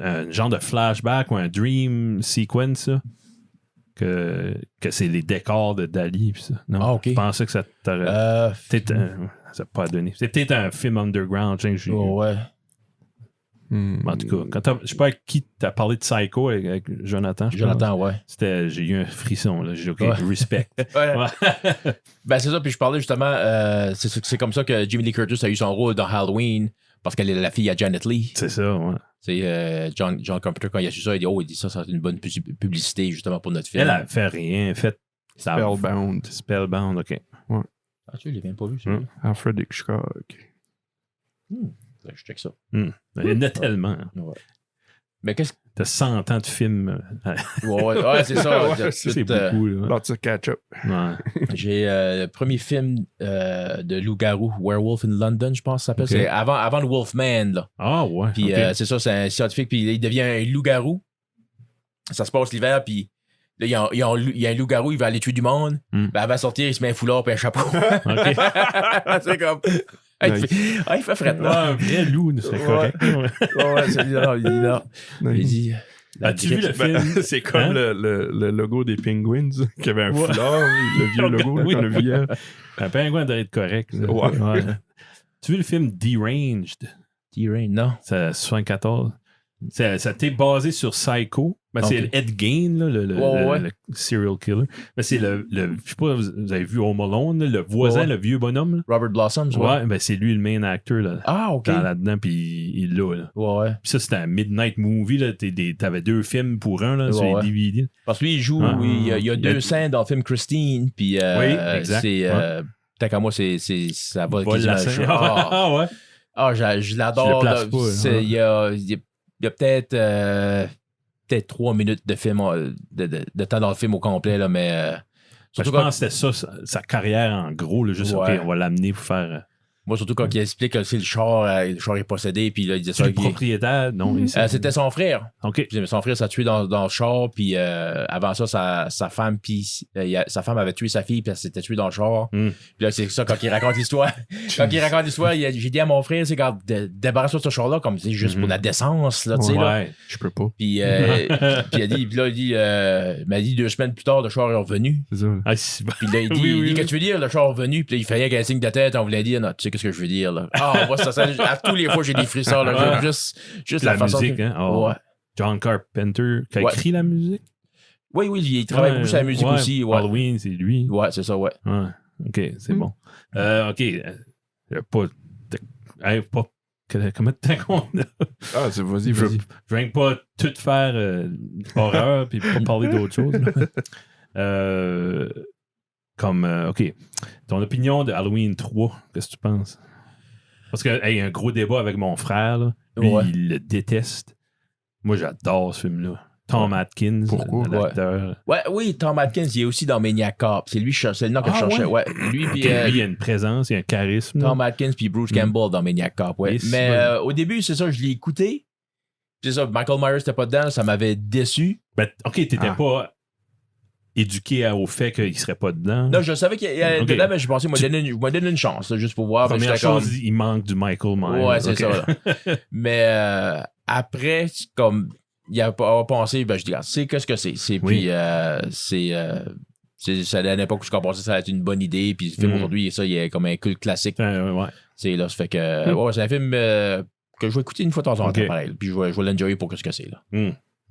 un genre de flashback ou un dream sequence, ça. Que c'est les décors de Dali pis ça. Non, je pensais que ça t'aurait peut-être ça n'a pas donné. C'est peut-être un film underground. Ouais. En tout cas, je sais pas avec qui t'as parlé de Psycho avec Jonathan. Ouais. J'ai eu un frisson. Là. J'ai dit, OK, respect. Ben, c'est ça. Puis je parlais justement, c'est comme ça que Jamie Lee Curtis a eu son rôle dans Halloween parce qu'elle est la fille à Janet Leigh. C'est ça, ouais. C'est John Carpenter, quand il a su ça, il dit ça c'est une bonne publicité justement pour notre film. Elle a fait rien. Spellbound. Spellbound, OK. Ouais. Ah, tu l'as bien pas vu, ça. Alfred Hitchcock. Je check ça. Il y en a tellement. Ouais. Mais qu'est-ce que. T'as 100 ans de films. Ouais, c'est ça. C'est beaucoup. Lots of catch-up. Ouais. J'ai le premier film de loup-garou, Werewolf in London, je pense que ça s'appelle. C'est avant le Wolfman, là. Ah, ouais. Puis c'est ça, c'est un scientifique, puis il devient un loup-garou. Ça se passe l'hiver, puis là, il y a un loup-garou, il va aller tuer du monde. Ben, avant de sortir, il se met un foulard et un chapeau. C'est comme. Il fait fret, là. Un vrai loup, c'est correct. Ouais, c'est là. Il dit, As-tu vu le film? C'est comme Hein? le logo des Penguins, qui avait un Ouais. foulard, le vieux logo, là, Oui. quand le vieil. Un pingouin doit être correct. là. Ouais. Tu as vu le film Deranged? T-Rain, non. C'est 74. Ça a été basé sur Psycho. Ben, Ok. c'est Ed Gein, là, le serial killer. Ben, c'est le je sais pas, vous avez vu Home Alone, là, le voisin, Ouais. le vieux bonhomme. Là. Robert Blossoms, Ouais, ben, c'est lui le main actor là, Ah, OK. là-dedans, puis il l'a. Là. Ouais. Puis ça, c'était un Midnight Movie. Là. T'avais 2 films pour un là, sur les Ouais. DVD. Parce que lui, il joue, Ah, il y a il y a 2 scènes dans le film Christine, puis Oui, exact. c'est... Ouais. Tant qu'à moi, ça va Vol la quasiment- scène. Ah, Ah ouais. je Je l'adore. le place là. pas, C'est- Il y a peut-être 3 minutes de film, de temps dans le film au complet, là, mais... Ben, surtout je pense que c'était ça, sa carrière en gros. Là, juste, Ouais. OK, on va l'amener pour faire. moi, surtout quand il explique que c'est le char est possédé, puis là, il dit C'est ça. le propriétaire? Non, C'était son frère. OK. Puis son frère s'est tué dans le char, puis avant ça, sa femme, puis sa femme avait tué sa fille, puis elle s'était tuée dans le char. Mm. Puis là, c'est ça, quand il raconte l'histoire. J'ai dit à mon frère, c'est quand débarrasse-toi de ce char-là, comme c'est juste pour la décence, là, tu sais. Là. Ouais. Je peux pas. Puis il m'a dit 2 semaines plus tard, le char est revenu. C'est ça. Ah, c'est bon. Puis là, il dit, Oui, oui, qu'est-ce oui. que tu veux dire, le char est revenu? Puis là, il fallait qu'un signe de tête, on voulait dire, non, tu sais qu'est-ce que je veux dire, là. Ah, moi, à tous les fois, j'ai des frissons, là. Ouais. Juste La la façon. musique, hein? Oh. Ouais. John Carpenter qui a Ouais. écrit la musique. Oui, il travaille beaucoup sur la musique ouais. aussi. Ouais, Halloween, c'est lui. ouais c'est ça, ouais. Ouais. OK, c'est bon. OK. Pas. Pas. Comment de temps qu'on a? Ah, vas-y, Je vas-y. viens pas tout faire horreur puis pas parler d'autre chose. OK. Ton opinion de Halloween 3, qu'est-ce que tu penses? Parce que, hey, un gros débat avec mon frère, là. Lui, Ouais. il le déteste. Moi, j'adore ce film-là. Tom Atkins, Pourquoi? l'acteur. Ouais, oui, Tom Atkins, il est aussi dans Maniac Cop. C'est le nom que je cherchais. Ouais. Lui, OK, puis lui, il a une présence, il a un charisme. Tom là. Atkins puis Bruce Campbell dans Maniac Cop, ouais. Yes, Mais ouais. au début, c'est ça, je l'ai écouté. C'est ça, Michael Myers n'était pas dedans, ça m'avait déçu. Ben, OK, t'étais Ah. pas éduqué au fait qu'il serait pas dedans. Non, je savais qu'il y avait Ok. dedans, mais je pensais, moi, donner une chance, là, juste pour voir. Première J'étais comme- chose, il manque du Michael Myers. Ouais, c'est OK. ça. Là. Mais après, c'est comme il a pas pensé, ben je dis, c'est qu'est-ce que c'est. C'est Oui. puis c'est à l'époque où je pensais que ça allait être une bonne idée. Puis le film aujourd'hui, ça, il est comme un culte classique. Ouais. C'est là, ça fait que ouais, c'est un film que je vais écouter une fois de temps en temps, Ok. pareil. Puis je vais l'enjoyer pour ce que c'est là.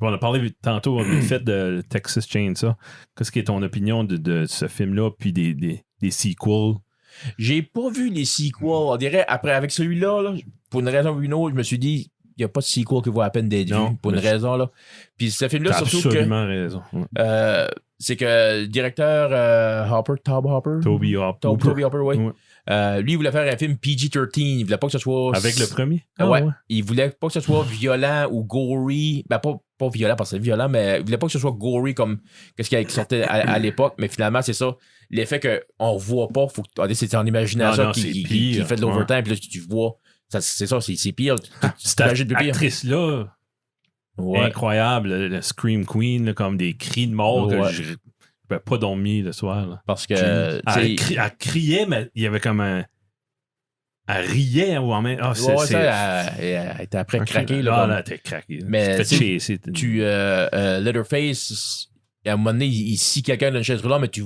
On a parlé tantôt du fait de Texas Chainsaw. Qu'est-ce qui est ton opinion de ce film-là, puis des sequels? J'ai pas vu les sequels. On dirait après avec celui-là, là, pour une raison ou une autre, je me suis dit. Il n'y a pas de sequel qui vaut la peine d'être Non, vu pour une mais raison. Là. Puis ce film-là, T'as surtout que. absolument raison. Ouais. C'est que le directeur Toby Hopper. Toby Hopper. Toby Hopper, oui. Ouais. Lui, il voulait faire un film PG-13. Il voulait pas que ce soit. Avec le premier? Ouais. Il voulait pas que ce soit violent ou gory. Ben, pas violent parce que c'est violent, mais il voulait pas que ce soit gory comme ce qui sortait à l'époque. Mais finalement, c'est ça. L'effet qu'on voit pas, faut que c'est ton imagination Non, qui c'est pire. fait de l'overtime. Puis là, tu vois. C'est ça, c'est pire. Cette actrice-là, Ouais. incroyable, le Scream Queen, là, comme des cris de mort que Ouais. je ne pouvais pas dormir le soir. Là. Parce que. Elle criait, mais il y avait comme un. Elle riait ou en même. Ah, c'est. Ouais, ça, elle était après craquée. Là, Ah, comme- là, t'es craqué. Mais tu c'est- fais tu Leatherface, à un moment donné, il scie quelqu'un d'une chaise roulante, mais tu le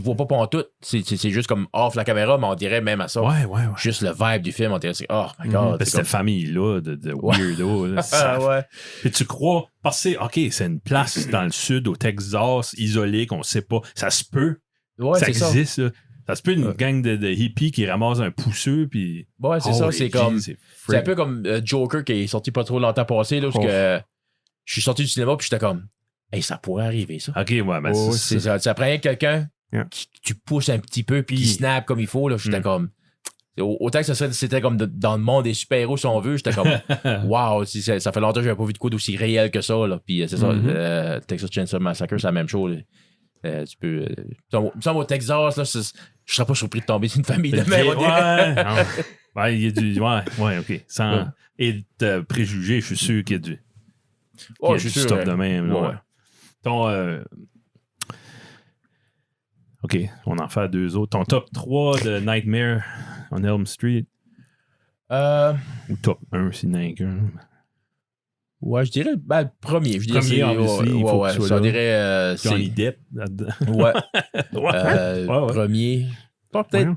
vois pas pendant tout. C'est juste comme off la caméra, mais on dirait même à ça. Ouais. Juste le vibe du film, on dirait c'est oh my god. Parce que cette famille-là de weirdo. Là, Ah ouais. Puis tu crois, parce que OK, c'est une place dans le sud, au Texas, isolée, qu'on sait pas. Ça se peut. Ouais, ça c'est ça. existe, ça. Ça se peut une gang de hippies qui ramassent un pousseux, puis. Ouais, c'est ça. C'est comme. C'est un freak. peu comme Joker qui est sorti pas trop longtemps passé, là, parce que je suis sorti du cinéma, puis j'étais comme, hey, ça pourrait arriver, ça. OK, ouais, mais Oh, c'est C'est ça. Ça prend quelqu'un Yeah. qui tu pousses un petit peu, puis qui snap comme il faut, là. J'étais comme. Autant que c'était comme dans le monde des super-héros, si on veut, j'étais comme, wow, ça fait longtemps que j'avais pas vu de quoi d'aussi réel que ça, là. Puis c'est ça, Texas Chainsaw Massacre, c'est la même chose. Tu peux. Au Texas, là, je serais pas surpris de tomber sur une famille de même. on dirait. Ouais, non. Ouais, il y a du. Ouais, OK. Sans. Et de préjugés, je suis sûr qu'il y a du. Oh, il y a je du suis sûr. stuff de même. là, Ouais. ouais. Ton. OK, on en fait 2 autres. Ton top 3 de Nightmare on Elm Street. Ou top 1 si n'est qu'un. Ouais, je dirais le premier. Je dirais Premier, obviously, il faut que ce soit je là. dirais Johnny Depp là-dedans. Ouais. Ouais. Premier. Pas peut-être Ouais.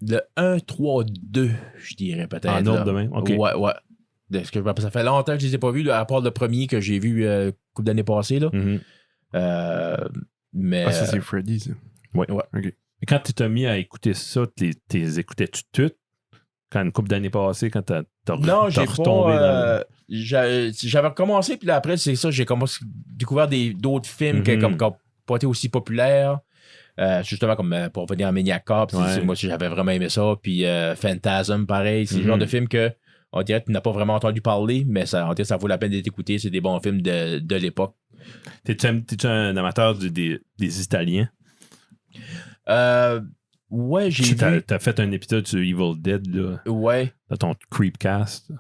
le 1, 3, 2, je dirais peut-être. En ordre là. de même, OK. Ouais. De ce que je me rappelle, ça fait longtemps que je les ai pas vus, là, à part le premier que j'ai vu couple d'années passées. Là. Mhm. Mais. Ah, ça, c'est Freddy, ça. Ouais. OK. Et quand tu t'es mis à écouter ça, t'es écoutais-tu toutes? Quand une couple d'années passées, quand t'as Non, j'ai retombé pas. J'avais recommencé, puis là, après, c'est ça, j'ai découvert d'autres films qui n'ont pas été aussi populaires. Justement, comme pour revenir à Maniac Cop, moi aussi, j'avais vraiment aimé ça. Puis Phantasm, pareil. C'est le genre de film que on dirait que tu n'as pas vraiment entendu parler, mais on dirait que ça vaut la peine d'être écouté. C'est des bons films de l'époque. T'es-tu un amateur des Italiens? Ouais, j'ai vu. T'as fait un épisode sur Evil Dead, là, Ouais. dans ton Creepcast.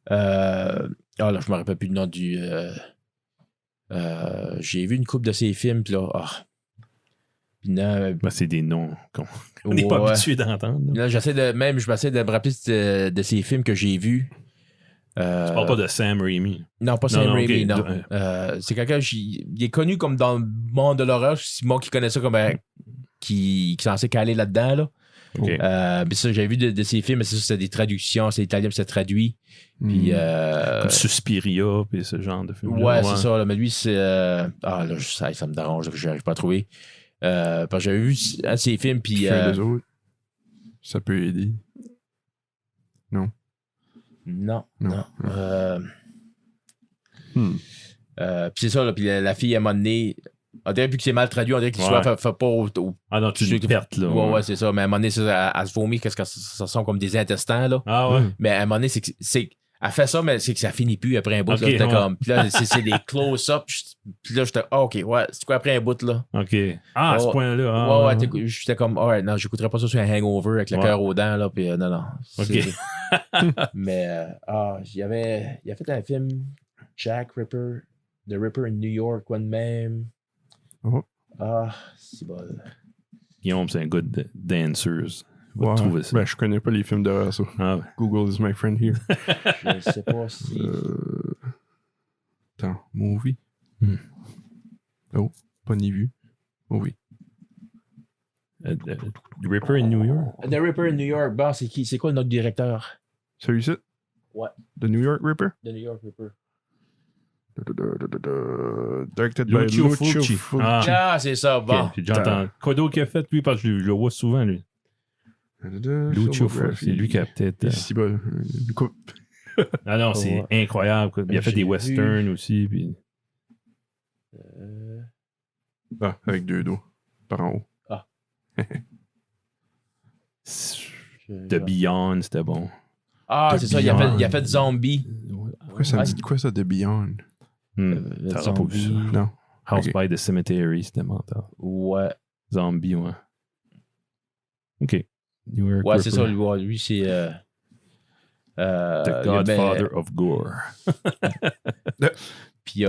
Là, je me rappelle plus le nom du. J'ai vu une couple de ces films, puis là. Puis là, C'est des noms qu'on n'est pas habitué d'entendre. Là, je m'essaie de me rappeler de ces films que j'ai vus. Tu parles pas de Sam Raimi. Non, pas Sam Raimi, okay. non. C'est quelqu'un, il est connu comme dans le monde de l'horreur. C'est moi qui connais ça comme qui est censé caler là-dedans. Là. Okay. Puis ça, j'avais vu de ces films, mais c'est ça, c'était des traductions, c'est italien, puis c'est traduit. Puis, comme Suspiria, puis ce genre de film. Ouais, c'est ça. Là, mais lui, c'est. Là, ça me dérange, je n'arrive pas à trouver. Parce que j'avais vu ces films, puis. Les autres, ça peut aider. Non. Puis c'est ça, là, puis la fille, à un moment donné, on dirait vu que c'est mal traduit, on dirait qu'il soit fait pas au. Ah non, tu le pertes, là. Ouais, c'est ça. Mais à un moment donné, elle se vomit, qu'est-ce que ça sent comme des intestins, là. Ah ouais. Mais à un moment donné, elle fait ça, mais c'est que ça finit plus après un bout. Okay, là, comme, puis là, c'est des close-up. Puis là, j'étais, OK, ouais, c'est quoi après un bout, là? OK. Ah, à ce point-là. J'étais comme, alright, non, j'écouterais pas ça sur un hangover avec le cœur aux dents, là. Puis non. OK. Mais, il a fait un film, Jack Ripper, The Ripper in New York, quoi de même. Oh. C'est bon. Guillaume, c'est un gars de dancers. Ouais. Trouver ça. Ben, je connais pas les films d'horreur, ça. Ah, ouais. Google is my friend here. Je sais pas si. Attends, movie. Oh, pas ni vu. Movie. The Ripper in New York. The Ripper in New York, bon, c'est qui? C'est quoi notre directeur? Celui-ci? Ouais. The New York Ripper? The New York Ripper. Directed by Lucio Lucio Fulci. Fulci. Ah. C'est ça, bon. Okay. J'ai entendu. Quoi d'autre qu'il a fait, lui, parce que je le vois souvent, lui. Lucio Fulci. C'est lui qui a peut-être. Ici, bah, une coupe. Ah non, c'est incroyable. Quoi. Il a fait des westerns aussi. Puis... Ah, avec deux dos. Par en haut. The Beyond, c'était bon. C'est ça, il a fait Zombie. Pourquoi ça me dit quoi, ça, de Beyond? T'auras pas vu ça. Non. House by the Cemetery, c'était mental. Ouais. Zombie, ouais. OK. New York Ouais, c'est ça, Ripper. lui c'est. The Godfather of Gore. Puis,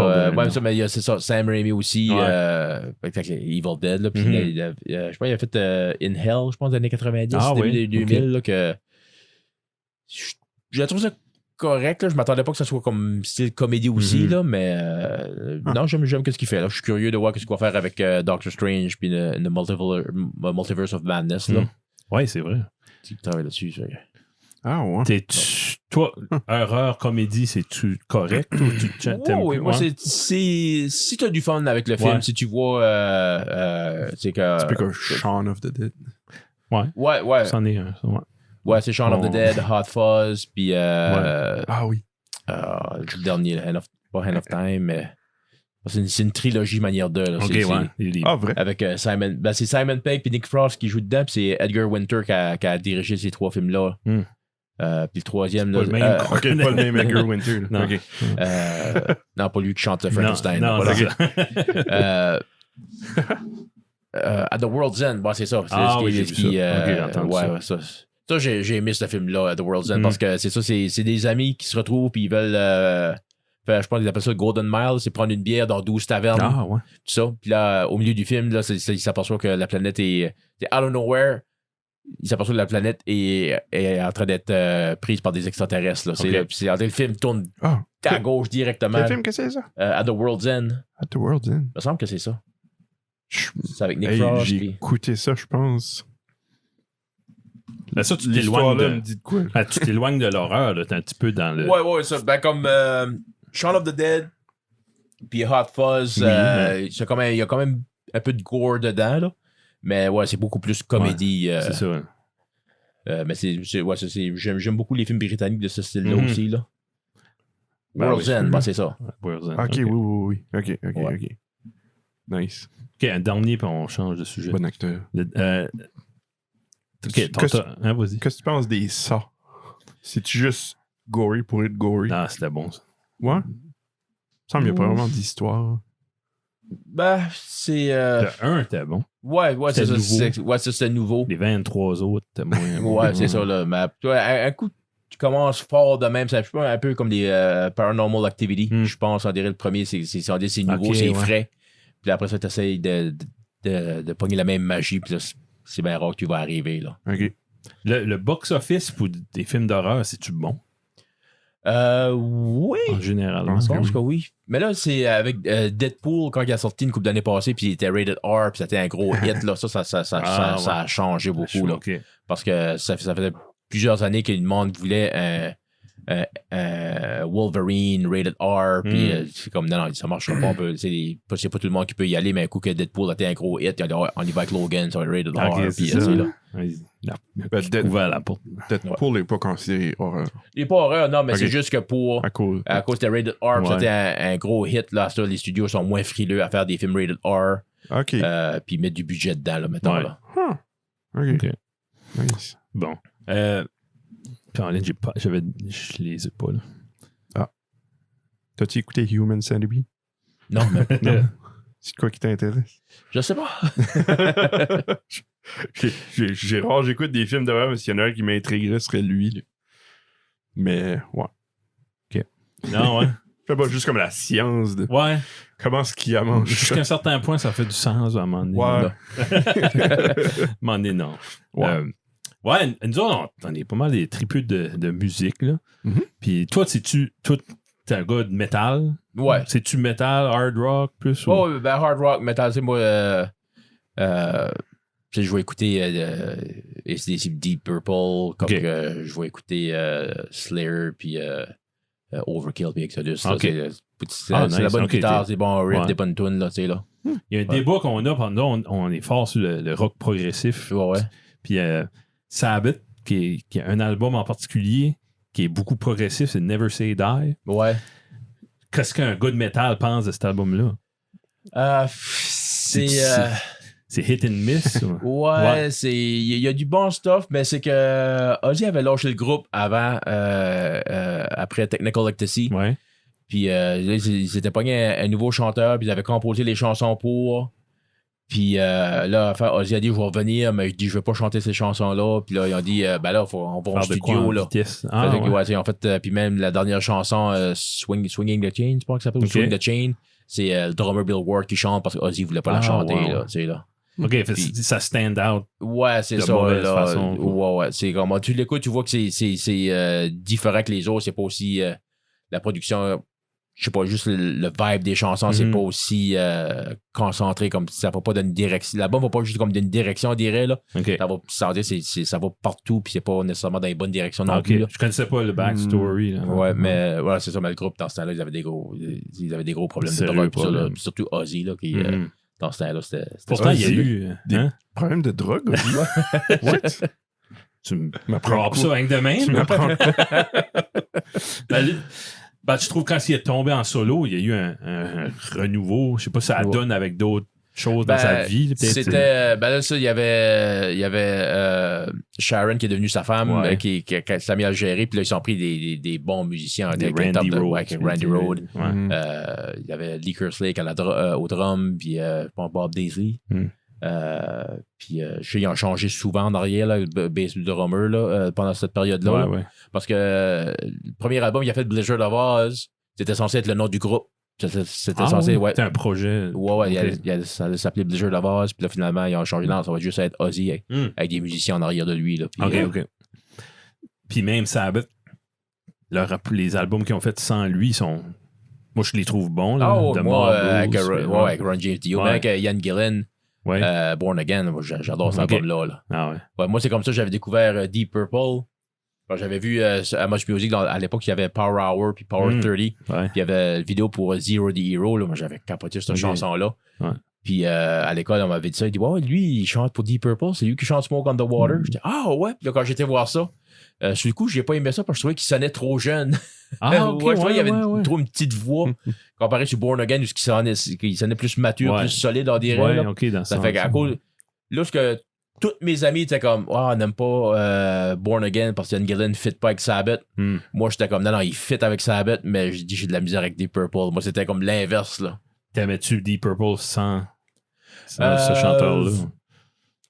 c'est ça, Sam Raimi aussi, avec Evil Dead, là, puis je pense qu'il a fait In Hell, je pense, des années 90, début des 2000, là, que je trouve ça correct, là. Je m'attendais pas que ça soit comme style comédie aussi, là, mais non, j'aime ce qu'il fait, là. Je suis curieux de voir ce qu'il va faire avec Doctor Strange puis The Multiverse of Madness, là. Ouais, c'est vrai. Tu travailles là-dessus, ça. Ah, ouais. Toi, horreur, comédie, c'est-tu correct ou tu t'aimes? Oui, moi, si tu as du fun avec le film, si tu vois. C'est que. C'est plus que Shaun of the Dead. Ouais. C'en est un. Ouais, c'est Shaun of the Dead, Hot Fuzz, puis. Ah oui. Le dernier, pas Hand of Time, mais. C'est une trilogie manière 2. Là. Ah, vrai? Avec Simon. Ben, c'est Simon Pegg et Nick Frost qui jouent dedans, puis c'est Edgar Winter qui a dirigé ces 3 films-là. Puis le troisième. Pas le même Edgar Winter. Non. Okay. Non, pas lui qui chante Frankenstein. Non, c'est ça. At the World's End, c'est ça. J'ai vu ça. Ça, j'ai aimé ce film-là, At the World's End, parce que c'est ça, c'est des amis qui se retrouvent puis ils veulent. Je pense qu'ils appellent ça Golden Mile, c'est prendre une bière dans 12 tavernes. Ah, ouais. Tout ça. Puis là, au milieu du film, là, ils s'aperçoivent que la planète est out of nowhere. il s'aperçoit que la planète est en train d'être prise par des extraterrestres. Là. Okay. Puis le film tourne Ah, à gauche directement. quel film que c'est ça? At the World's End. At the World's End. Il me semble que c'est ça. Je- C'est avec Nick Hey, Frost. j'ai puis- écouté ça, je pense. Là, ça, tu L'histoire t'éloignes là me de... dit de quoi? Ah, tu t'éloignes de l'horreur, là. T'es un petit peu dans le... Ouais, ça. Ben, comme Shaun of the Dead, puis Hot Fuzz, Oui, mais- il y a quand même un peu de gore dedans, là. Mais ouais, c'est beaucoup plus comédie. C'est ça. Mais j'aime beaucoup les films britanniques de ce style-là aussi, là. Ben World's oui, End, c'est ça. World's End. Ok, oui. Ok. Ouais. Nice. OK, un dernier, puis on change de sujet. Bon acteur. OK, Qu'est-ce vas-y. que tu penses des ça? C'est-tu juste gory pour être gory? Ah, c'était bon, ça. Ouais? Il me semble qu'il n'y a pas vraiment d'histoire. Ben, c'est... Le 1 était bon. Ouais, c'est ça. nouveau. C'est nouveau. Les 23 autres étaient moins... Ouais, c'est ça, là. Mais toi, un coup, tu commences fort de même. C'est un peu comme des Paranormal Activity. Je pense, on dirait le premier, c'est nouveau, Ok, c'est ouais. frais. Puis après ça, tu essaies de pogner la même magie. Puis là, c'est bien rare que tu vas arriver, là. Ok. Le box-office pour des films d'horreur, c'est-tu bon? Oui. En général. Je pense Je que pense oui. que oui. Mais là, c'est avec Deadpool, quand il a sorti une couple d'années passées, puis il était rated R, puis c'était un gros hit, là. Ça a changé beaucoup, là. OK. Parce que ça faisait plusieurs années que le monde voulait un Wolverine rated R, puis c'est comme, non, ça marchera pas. C'est pas tout le monde qui peut y aller, mais un coup que Deadpool a été un gros hit, on y va avec Logan, ça va être rated R, OK, puis c'est ça. là. Il a Ben, ouvert la porte. Deadpool n'est pas considéré horreur. Il est pas horreur, non, mais Ok. c'est juste que À cause. à cause de rated R, puis Ouais. c'était un gros hit, là, ça, les studios sont moins frileux à faire des films rated R, Ok. puis mettre du budget dedans, là, mettons, Ouais. là. Ok. OK. Nice. Bon. Caroline, je les ai pas, là. T'as-tu écouté Human Centipede? Non, mais Non. C'est quoi qui t'intéresse? je sais pas. J'ai rare, j'écoute des films d'horreur, mais s'il y en a un qui m'intriguerait, ce serait lui. Mais, ouais. Non, ouais. Je sais pas, juste comme la science de Ouais. comment ce qu'il y a mangé. Jusqu'à un certain point, ça fait du sens à un moment donné. Ouais. là. À un moment donné, non. Ouais. Ouais, nous autres, on est pas mal des tripus de musique, là. Mhm. Puis toi, t'es un gars de métal? Ouais. C'est-tu métal, hard rock, plus? ou- Oh, ben hard rock, metal, c'est moi. Je vais écouter AC/DC, Deep Purple, comme Ok. que je vais écouter Slayer, puis Overkill, puis Exodus. là, Ok. c'est Ah, c'est la nice. bonne Ok, guitare, c'est bon riff, Ouais. des bonnes tunes, là, tu sais, là. Il y a un débat qu'on a pendant, on est fort sur le rock progressif. Ouais. Puis Sabbath, qui est un album en particulier qui est beaucoup progressif, c'est Never Say Die. Ouais. Qu'est-ce qu'un gars de métal pense de cet album-là? C'est. C'est hit and miss? ou- Ouais, il y a du bon stuff, mais c'est que Ozzy avait lâché le groupe avant, après Technical Ecstasy. Ouais. Puis là, ils s'étaient pogné un nouveau chanteur, puis ils avaient composé les chansons pour. Puis là, Ozzy a dit, je vais revenir, mais je dis, je vais pas chanter ces chansons-là. Puis là, ils ont dit, ben là, on va au Faire de quoi studio, en là. vitesse? Ah, Fait que, ouais. ouais, en fait, puis même la dernière chanson, Swinging the Chain, je pense que ça s'appelle, ou Ok. Swing the Chain, c'est le drummer Bill Ward qui chante parce que Ozzy voulait pas la Ah, chanter, wow. là, tu sais, là. OK, fait, Puis- ça stand out. Ouais, c'est De ça. mauvaise Là. façon, Ouais. C'est comme, tu l'écoutes, tu vois que c'est différent que les autres. C'est pas aussi la production, je sais pas, juste le vibe des chansons, c'est Mhm. pas aussi concentré comme ça va pas dans une direction. L'album va pas juste comme d'une direction, on dirait, là. OK. Ça va partout, puis c'est pas nécessairement dans les bonnes directions non OK. plus, là. Je connaissais pas le backstory. Là. Ouais, mais voilà, c'est ça. Mais le groupe, dans ce temps-là, ils avaient des gros problèmes de Sérieux drogue. Puis ça, là, problème. puis surtout Ozzy, là, qui, Mhm. dans ce temps-là, c'était Pourtant, il y a Ozzy, eu... des- hein? Problème de drogue? What? Tu m'apprends drop ça avec de même. Tu m'apprends Je trouve quand il est tombé en solo, il y a eu un renouveau. Je sais pas si ça Ouais. donne avec d'autres choses dans sa vie. là, peut-être. C'était. Ben là, ça, il y avait Sharon qui est devenue sa femme, Ouais. qui s'est mis à le gérer, puis là, ils ont pris des bons musiciens. Des avec Randy Randy Rhoads. Rhoads. Ouais. Mm. Il y avait Lee Kerslake au drum, puis Bob Daisley. Mm. Puis je sais, ils ont changé souvent en arrière, là, le bass drummer, là, pendant cette période-là. Ouais, là. ouais. Parce que le premier album, il a fait Blizzard of Oz. C'était censé être le nom du groupe. C'était censé, ouais. C'était un projet. Ouais, ça allait s'appeler Blizzard of Oz, puis là, finalement, ils ont changé de nom, ça va juste être Ozzy avec des musiciens en arrière de lui. Là, puis, OK. Puis même Sabbath, les albums qu'ils ont fait sans lui sont... Moi, je les trouve bons. Là, avec Ron James Dio, avec Ian Gillan, Born Again, moi, j'adore cet album-là. Là. Ah ouais. Moi, c'est comme ça que j'avais découvert Deep Purple. J'avais vu à Much Music, à l'époque, il y avait Power Hour puis Power 30. Puis il y avait une vidéo pour Zero the Hero. Là. Moi, j'avais capoté cette chanson-là. Ouais. Puis à l'école, on m'avait dit ça. Il dit, lui, il chante pour Deep Purple. C'est lui qui chante Smoke on the Water. Je dis, ouais. Puis là, quand j'étais voir ça, sur le coup, j'ai pas aimé ça parce que je trouvais qu'il sonnait trop jeune. Ah, OK. Je trouvais qu'il y avait trop une petite voix comparé sur Born Again où il sonnait plus mature, plus solide dans des rêves. OK, dans ça fait qu'à cause. Là, ce que tous mes amis étaient comme, on n'aime pas Born Again parce que Ian Gillan ne fit pas avec Sabbath. Moi, j'étais comme, non, il fit avec Sabbath, mais j'ai dit, j'ai de la misère avec Deep Purple. Moi, c'était comme l'inverse, là. T'aimais-tu Deep Purple sans ce chanteur-là?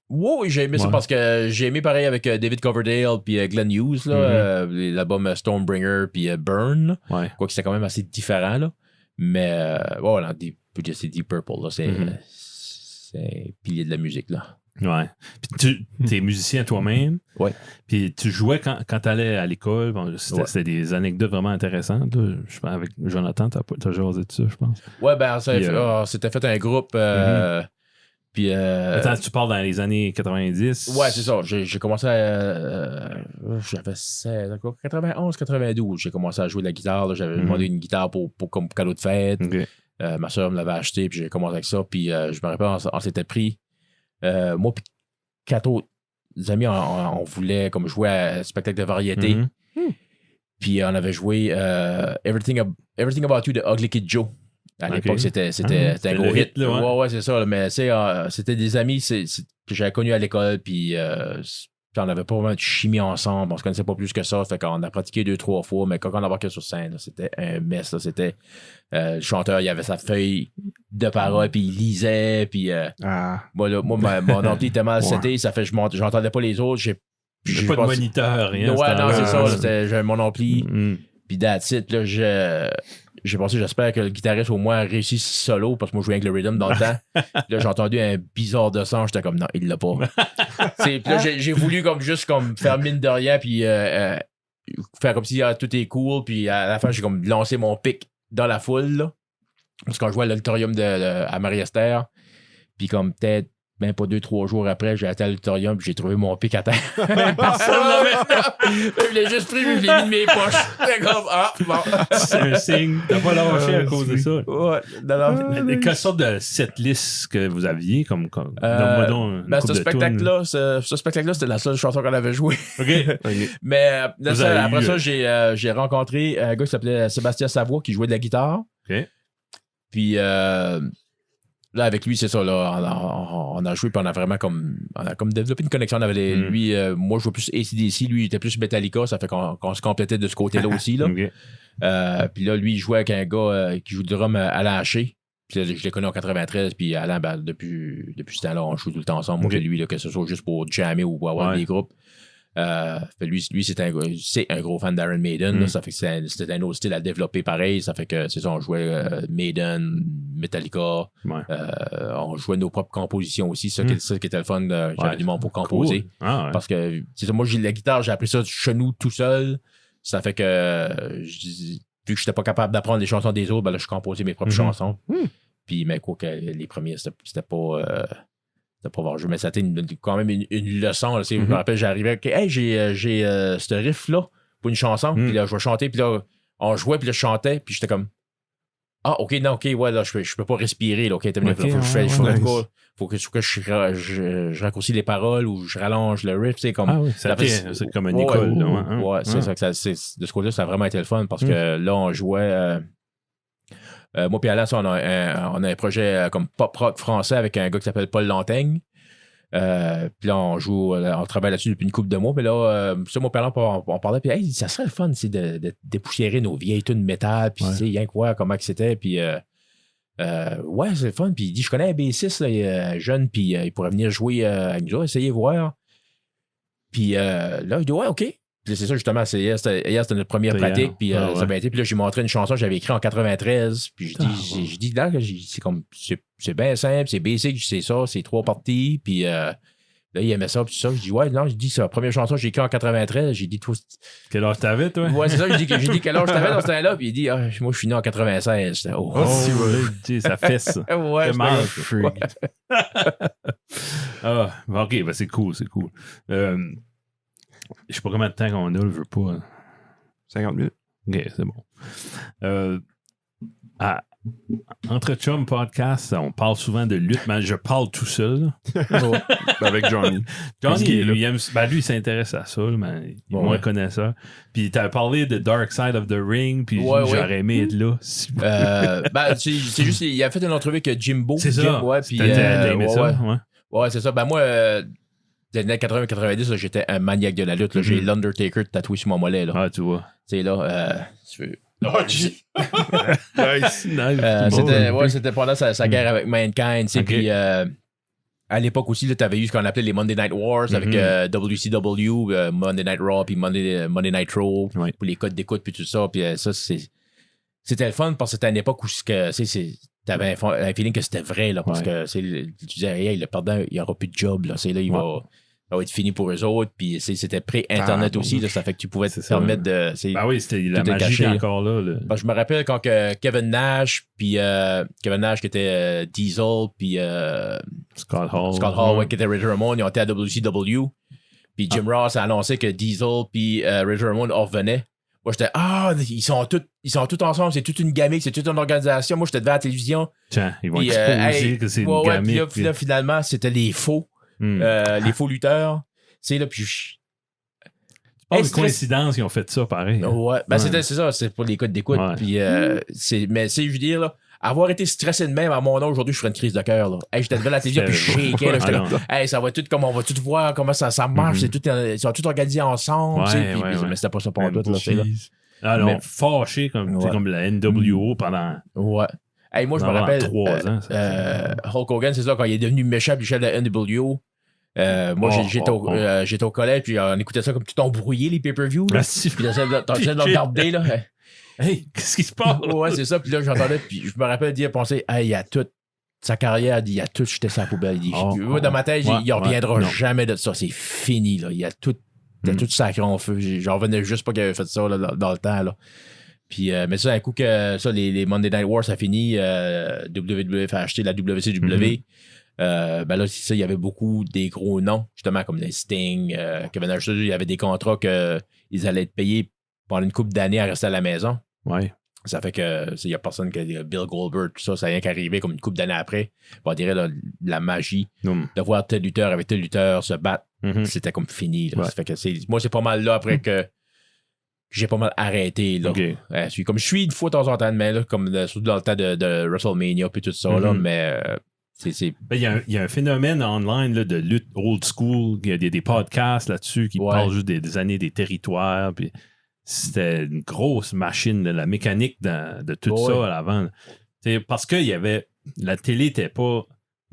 Oui, j'ai aimé ça parce que j'ai aimé pareil avec David Coverdale puis Glenn Hughes, là, l'album Stonebringer puis Burn. Quoique c'était quand même assez différent, là. Mais, voilà, c'est Deep Purple, là. C'est un pilier de la musique, là. Ouais. Puis t'es musicien toi-même. Ouais. Puis tu jouais quand t'allais à l'école. Bon, c'était des anecdotes vraiment intéressantes. Là. Je pense avec Jonathan, t'as jasé de ça, je pense. Ouais, ben, c'était fait un groupe. Puis. Attends, tu parles dans les années 90. Ouais, c'est ça. J'ai commencé à. J'avais 16, 91, 92. J'ai commencé à jouer de la guitare. Là. J'avais demandé une guitare pour comme cadeau de fête. Okay. Ma soeur me l'avait acheté, puis j'ai commencé avec ça. Puis je me rappelle, on s'était pris. Moi et 4 autres amis, on voulait comme jouer à un spectacle de variété. Puis on avait joué Everything About You de Ugly Kid Joe. À l'époque, c'était un gros hit. Ouais, c'est ça. Mais c'était des amis que j'avais connus à l'école. Puis on n'avait pas vraiment de chimie ensemble. On se connaissait pas plus que ça. Fait qu'on a pratiqué 2-3 fois. Mais quand on embarquait sur scène, là, c'était un mess. Là. C'était le chanteur, il avait sa feuille de parole, puis il lisait. Puis moi, mon ampli était mal seté. Ça fait j'entendais pas les autres. J'ai pas de moniteur, rien. Ouais, non, c'est ça. J'avais mon ampli. Puis that's it. Là, j'ai pensé, j'espère que le guitariste au moins a réussi solo parce que moi je jouais avec le rhythm dans le temps. Là, j'ai entendu un bizarre de son, j'étais comme non, il l'a pas. Puis là, j'ai voulu juste faire mine de rien puis faire comme si tout est cool. Puis à la fin, j'ai comme lancé mon pic dans la foule. Là, parce qu'on jouait à l'auditorium à Marie-Esther. Puis comme peut-être même pas 2-3 jours après, j'ai été à l'auditorium et j'ai trouvé mon pic à terre. Personne l'avait. Je l'ai juste pris, je l'ai mis de mes poches. C'est comme, bon. C'est un signe. T'as pas lâché à cause de ça. Ouais. Quelle sorte de setlist que vous aviez comme ce spectacle-là, c'était la seule chanson qu'on avait jouée. OK. Mais après ça, j'ai rencontré un gars qui s'appelait Sébastien Savoie qui jouait de la guitare. OK. Puis là, avec lui, c'est ça, là, on a joué, puis on a vraiment comme développé une connexion. On avait lui, moi, je jouais plus AC/DC, lui, il était plus Metallica, ça fait qu'on se complétait de ce côté-là aussi, là. Okay. Puis là, lui, il jouait avec un gars qui joue du drum à l'Haché. Puis là, je l'ai connu en 93, puis Alain, depuis ce temps-là, on joue tout le temps ensemble, moi et lui, là, que ce soit juste pour jammer ou pour avoir des groupes. Lui c'est un gros fan d'Iron Maiden, là, ça fait que c'était un autre style à développer pareil, ça fait que c'est ça, on jouait Maiden, Metallica, on jouait nos propres compositions aussi, ça qui était le fun, j'avais du monde pour composer, cool. Parce que c'est ça, moi j'ai la guitare, j'ai appris ça chez nous tout seul, ça fait que vu que j'étais pas capable d'apprendre les chansons des autres, ben là je composais mes propres chansons, puis mais quoi que les premiers c'était pas pour voir jouer, mais ça a été quand même une leçon. Là, je me rappelle, j'arrivais, hey, j'ai ce riff-là pour une chanson, puis là, je vais chanter, puis là, on jouait, puis là, je chantais, puis j'étais comme, ok, ouais, là, je peux pas respirer, là, ok, faut que je raccourcis les paroles ou je rallonge le riff, c'est comme. C'est comme une école. C'est ça, de ce côté-là, ça a vraiment été le fun, parce que là, on jouait. Moi et Alain, on a un projet comme pop-rock français avec un gars qui s'appelle Paul Lantaigne. Puis là, on travaille là-dessus depuis une couple de mois. Mais là, moi et Alain, on parlait. Puis, hey, ça serait le fun de dépoussiérer nos vieilles tunes métal. Puis, tu sais, rien que voir comment c'était. Puis, ouais, c'est le fun. Puis, il dit, je connais un bassiste, là, jeune, puis il pourrait venir jouer avec nous, essayer de voir. Puis là, il dit, ouais, OK. Puis Puis c'est ça, justement, hier, c'était notre première pratique, puis ça a bien été. Puis là, j'ai montré une chanson que j'avais écrite en 93, puis j'ai dit là, c'est comme, c'est bien simple, c'est basic, c'est ça, c'est 3 parties, puis là, il aimait ça, puis ça. Je dis, ouais, non, je dis, c'est la première chanson que j'ai écrite en 93. J'ai dit, toi. Quel âge t'avais, toi? Ouais, c'est ça, j'ai dit quel âge t'avais dans ce temps-là, puis il dit, moi, je suis né en 96. Si, ouais, ça fesse. Ouais, ok, ben c'est cool. Je sais pas combien de temps qu'on a, je veux pas. 50 minutes. Ok, c'est bon. Entre Chum Podcast, on parle souvent de lutte, mais je parle tout seul. Avec Johnny. Johnny, lui, il s'intéresse à ça, mais il est moins connaisseur. Puis t'as parlé de Dark Side of the Ring, puis j'aurais aimé être là. C'est juste, il a fait une entrevue avec Jimbo. C'est ça. Puis t'as aimé ça? Ouais, c'est ça. Ben moi, dans les années 80-90, j'étais un maniaque de la lutte. Là. J'ai l'Undertaker tatoué sur mon mollet. Là. Ah, tu vois. Tu sais, là, tu veux... Nice. C'était pendant sa guerre avec Mankind. Puis à l'époque aussi, tu avais eu ce qu'on appelait les Monday Night Wars avec WCW, Monday Night Raw, puis Monday Nitro, pour les codes d'écoute, puis tout ça. Puis ça, c'était le fun parce que c'était une époque où tu avais un feeling que c'était vrai, là, parce que tu disais, hey, le perdant, il n'y aura plus de job. Là, là, il va être fini pour eux autres. Puis c'était pré-Internet aussi. Là, ça fait que tu pouvais te permettre de. Ben oui, c'était la magie encore là. Je me rappelle quand Kevin Nash, puis Kevin Nash qui était Diesel, puis Scott Hall qui était Razor Ramon, ils ont été à WCW. Puis Jim Ross a annoncé que Diesel puis Razor Ramon revenaient. Moi, j'étais, ils sont tous ensemble, c'est toute une gamique, c'est toute une organisation. Moi, j'étais devant la télévision. Tiens, ils vont exposer que c'est une gamique. Puis là, finalement, c'était les faux. Les faux lutteurs. C'est là, puis une coïncidence qu'ils ont fait ça pareil. Ouais, c'est ça, c'est pour les codes d'écoute. Puis mais je veux dire, là, avoir été stressé de même à mon âge aujourd'hui, je ferais une crise de cœur. J'étais devant la télévision, puis je shakeais. J'étais là, ça va tout, comme on va tout voir comment ça marche. Ils sont tous organisés ensemble. Mais c'était pas ça pour tout. Alors, fâché comme la NWO pendant. Ouais. Hey, moi, je me rappelle. 3 ans. Hulk Hogan, c'est ça, quand il est devenu méchant puis chef de la NWO. Moi, j'étais au collège, puis on écoutait ça comme tout embrouillé, les pay-per-views. Puis t'essayais de le regarder, là. Hey, qu'est-ce qui se passe? Ouais, c'est ça. Puis là, j'entendais, puis je me rappelle dire, penser, hey, il y a toute sa carrière, il y a tout jeté sa poubelle. Dans ma tête, il reviendra jamais de ça. C'est fini, là. Il y a tout sacré en feu. J'en revenais juste pas qu'il avait fait ça là, dans le temps, là. Puis, mais ça, un coup que ça, les Monday Night Wars, ça finit, WWF a acheté la WCW. Ben là, c'est ça, il y avait beaucoup des gros noms, justement, comme les Sting, Kevin Nash, il y avait des contrats qu'ils allaient être payés pendant une couple d'années à rester à la maison. Ouais. Ça fait que il y a personne que Bill Goldberg, tout ça, ça vient qu'arriver comme une couple d'années après. On dirait la magie de voir tel lutteur avec tel lutteur se battre. C'était comme fini. Là. Ça fait que moi, c'est pas mal là après que j'ai pas mal arrêté. Là. Comme je suis une fois de temps en temps, mais là, comme surtout dans le temps de WrestleMania puis tout ça, là, mais il y a un phénomène online là, de lutte old school. Il y a des podcasts là-dessus qui parlent juste des années des territoires. Puis c'était une grosse machine de la mécanique de tout ça à l'avant. Parce que la télé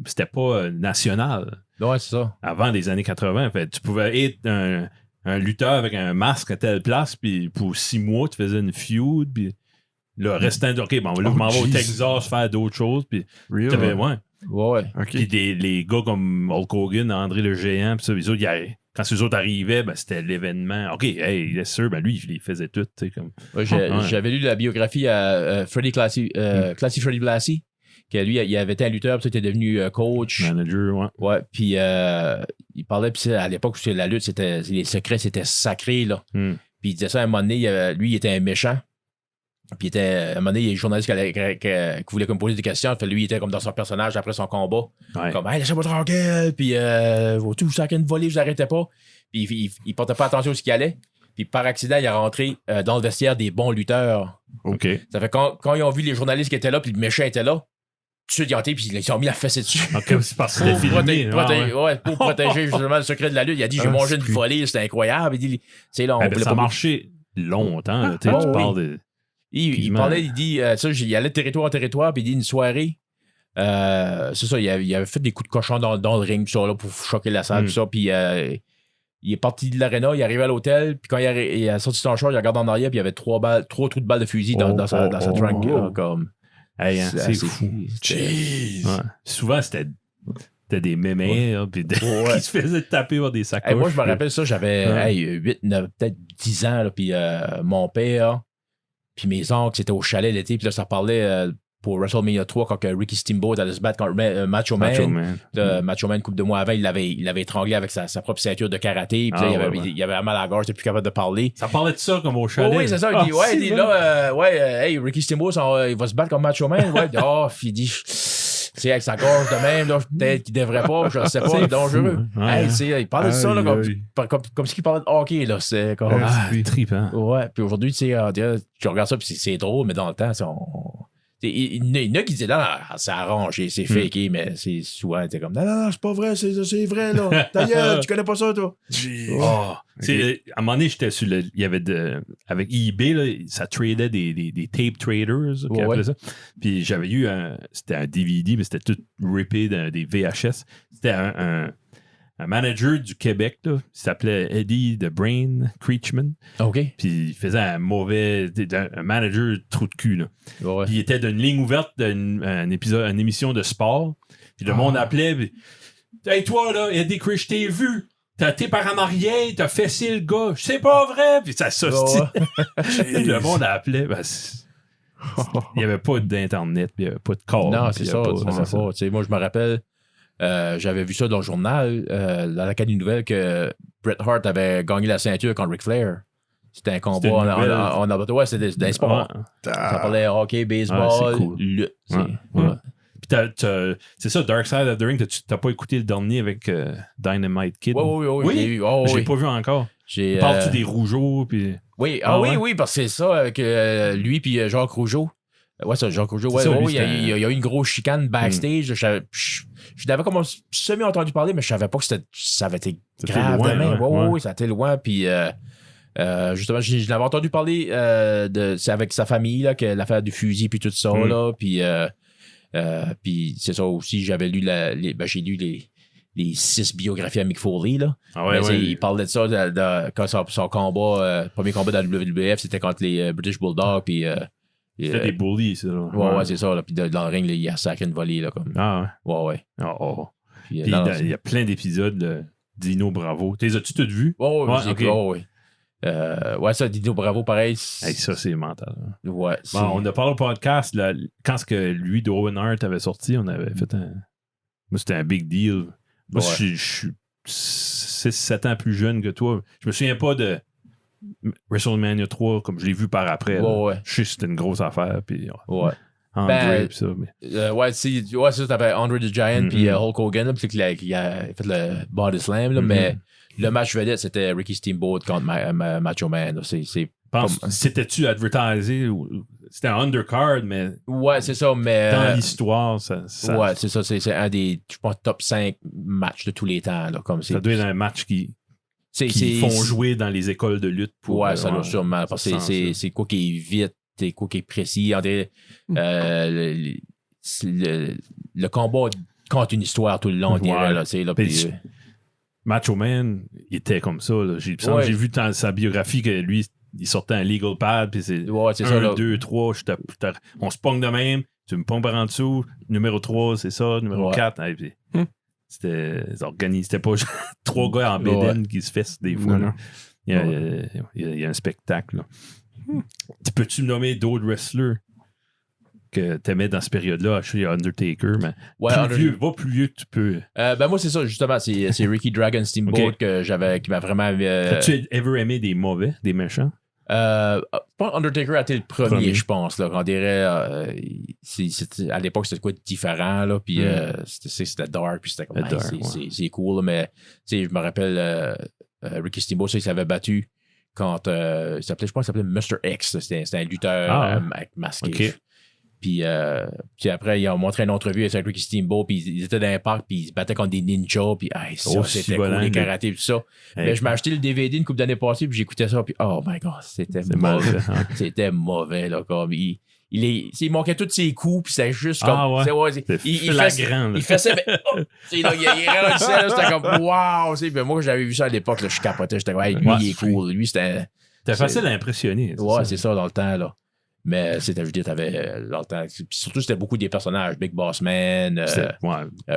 c'était pas national. Ouais, c'est ça. Avant les années 80. Fait, tu pouvais être un lutteur avec un masque à telle place, puis pour 6 mois, tu faisais une feud, puis le restant de OK, bon, là, je m'en vais au Texas faire d'autres choses, puis tu avais, Okay. Puis les gars comme Hulk Hogan, André le Géant, puis ça, les autres, quand ces autres arrivaient, ben, c'était l'événement. OK, hey, yes sir, ben lui, il les faisait toutes. Comme... J'avais lu la biographie à Freddie Classy Freddie Blassie, que lui, il avait été un lutteur, puis il était devenu coach. Manager, ouais. Puis il parlait, puis à l'époque où la lutte, les secrets, c'était sacré, là. Puis il disait ça à un moment donné, lui, il était un méchant. Puis à un moment donné, il y a des journalistes qui voulaient me poser des questions. Fait, lui, il était comme dans son personnage après son combat. Comme, hey, laissez-moi tranquille. Puis, vous sacrez une volée, vous arrêtez pas. Puis, il portait pas attention à ce qu'il allait. Puis, par accident, il est rentré dans le vestiaire des bons lutteurs. OK. Ça fait quand ils ont vu les journalistes qui étaient là, puis le méchant était là, tout de suite, ils ont été, puis ils ont mis la fessée dessus. OK, c'est parce que pour protéger justement le secret de la lutte. Il a dit, j'ai mangé une volée, c'était incroyable. Il dit, là, ça a marché longtemps. Tu parles de. Il parlait, il dit, il allait de territoire en territoire, puis il dit une soirée, c'est ça, il avait fait des coups de cochon dans le ring, ça, là, pour choquer la salle, tout ça, puis il est parti de l'aréna, il est arrivé à l'hôtel, puis quand il a sorti son char, il regarde en arrière, puis il y avait 3 trous de balles de fusil dans sa trunk. Là, comme... Hey, hein, c'est fou. Jeez! Ouais. Souvent, c'était des mémés, puis qui se faisaient taper par des sacoches. Moi, je me rappelle ça, j'avais 8, 9, peut-être 10 ans, là, puis mon père, puis mes oncles, c'était au chalet l'été, puis là, ça parlait pour WrestleMania 3 quand Ricky Steamboat allait se battre contre Macho Man. Macho Man, couple de mois avant, il l'avait étranglé avec sa propre ceinture de karaté, puis là, il avait mal à la gorge, il était plus capable de parler. Ça parlait de ça comme au chalet. Oui, c'est ça. Il dit, hey, Ricky Steamboat, il va se battre contre Macho Man. Ouais, il dit... C'est avec sa gorge de même, là, peut-être qu'il devrait pas, je sais pas, c'est dangereux. Fou, hein. Il parlait de ça là, comme si il parlait de hockey. Là, c'est comme... trippant. Ouais, puis aujourd'hui, tu regardes ça, puis c'est drôle, mais dans le temps, il y en a qui disaient là, c'est arrangé, c'est faké, mais c'est souvent, t'es comme non, c'est pas vrai, c'est vrai, là. D'ailleurs, tu connais pas ça, toi. À un moment donné, j'étais sur il y avait avec eBay, là, ça tradait des tape traders, qui appelaient ça. Puis j'avais eu c'était un DVD, mais c'était tout rippé des VHS. C'était un manager du Québec, là, il s'appelait Eddie The Brain Creechman. OK. Puis il faisait un manager trou de cul, là. Ouais. Puis il était d'une ligne ouverte d'une émission de sport. Puis le monde appelait. Puis, hey, toi, là, Eddie Creech, je t'ai vu. T'es par en arrière, t'as fessé le gars. C'est pas vrai. Puis ça s'hostie. Le monde appelait. Ben, il n'y avait pas d'Internet, puis il n'y avait pas de call. Non, c'est ça. Moi, je me rappelle. J'avais vu ça dans le journal, dans l'Académie Nouvelle, que Bret Hart avait gagné la ceinture contre Ric Flair. C'était un combat en ouais, c'était des sports. Ça parlait hockey, baseball, lutte. Puis c'est ça, Dark Side of the Ring, t'as pas écouté le dernier avec Dynamite Kid? Oui. J'ai pas vu encore. Parles-tu des Rougeaux? Puis... Oui, oui, parce que c'est ça, avec lui puis Jacques Rougeau. Ouais, ça, Jacques Rougeau. Il y a eu une grosse chicane backstage. Je l'avais comme semi-entendu parler, mais je savais pas que ça avait été grave demain. Oui, ça a été loin. Puis, justement, je l'avais entendu parler c'est avec sa famille, là, que l'affaire du fusil, puis tout ça. Là, puis c'est ça aussi, j'avais lu j'ai lu les 6 biographies à Mick Foley. Là. Il parlait de ça quand son combat, premier combat dans la WWF, c'était contre les British Bulldogs. Puis. C'était des bullies, ça. Ouais, c'est ça. Là. Puis dans le ring, là, il a sacré une volée. Là, comme... Ouais. Puis il y a plein d'épisodes de Dino Bravo. T'es as-tu toutes vues? Ouais, ça, Dino Bravo, pareil. Hey, ça, c'est mental. Hein. Ouais. On a parlé au podcast, là, quand lui d'Owen Hart avait sorti, on avait fait Moi, c'était un big deal. Moi, je suis 6-7 ans plus jeune que toi. Je me souviens pas de WrestleMania 3 comme je l'ai vu par après. Je sais que c'était une grosse affaire. Puis, André, pis ça. Mais... ça, t'avais Andre the Giant puis Hulk Hogan, puis qu'il a fait le Body Slam, là, mais le match vedette, c'était Ricky Steamboat contre Macho Man. C'était-tu advertisé? C'était un undercard, mais... Ouais, c'est ça, mais... Dans l'histoire, ça... Ouais, c'est ça. C'est un des, je pense, top 5 matchs de tous les temps. Là, comme ça doit être un match qui font jouer dans les écoles de lutte. Ça doit sûrement. Parce que c'est quoi qui est vite, c'est quoi qui est précis. Le combat compte une histoire tout le long. Macho Man, il était comme ça. Là. J'ai vu dans sa biographie que lui, il sortait un legal pad, puis c'est 1, 2, 3, on se pogne de même, tu me pognes par en dessous, numéro 3, c'est ça, numéro 4. Et puis, c'était organisé. C'était pas 3 gars en bédaine qui se fessent des fois. Non. Il y a un spectacle. Peux-tu me nommer d'autres wrestlers que t'aimais dans cette période-là? Je suis Undertaker, mais plus vieux que tu peux. Moi, c'est ça, justement. C'est Ricky Dragon Steamboat qui m'a vraiment... As-tu ever aimé des mauvais, des méchants? Undertaker a été le premier, je pense. Là, on dirait, à l'époque, c'était quoi de différent. Là, puis c'était dark, puis c'était comme c'est cool. Là, mais je me rappelle Ricky Steamboat, il s'avait battu quand je pense qu'il s'appelait Mr. X. C'était un lutteur masqué. Puis après, ils ont montré une entrevue avec Ricky Steamboat, puis ils étaient dans un parc, puis ils se battaient contre des ninjas, puis ça, c'était cool, les karatés, tout ça. Mais je m'ai acheté le DVD une couple d'années passées, puis j'écoutais ça, puis oh my God, c'était mauvais. C'était mauvais, là, comme il manquait tous ses coups, puis c'était juste comme... il faisait... il ralentissait, là, c'était comme wow! Puis moi, j'avais vu ça à l'époque, là, je capotais, j'étais comme, hey, lui, il est cool. Lui, c'était... C'était facile à impressionner. Ouais, c'est ça, dans le temps, là. Mais c'était, je veux dire, t'avais dans le temps. Puis surtout, c'était beaucoup des personnages. Big Boss Man,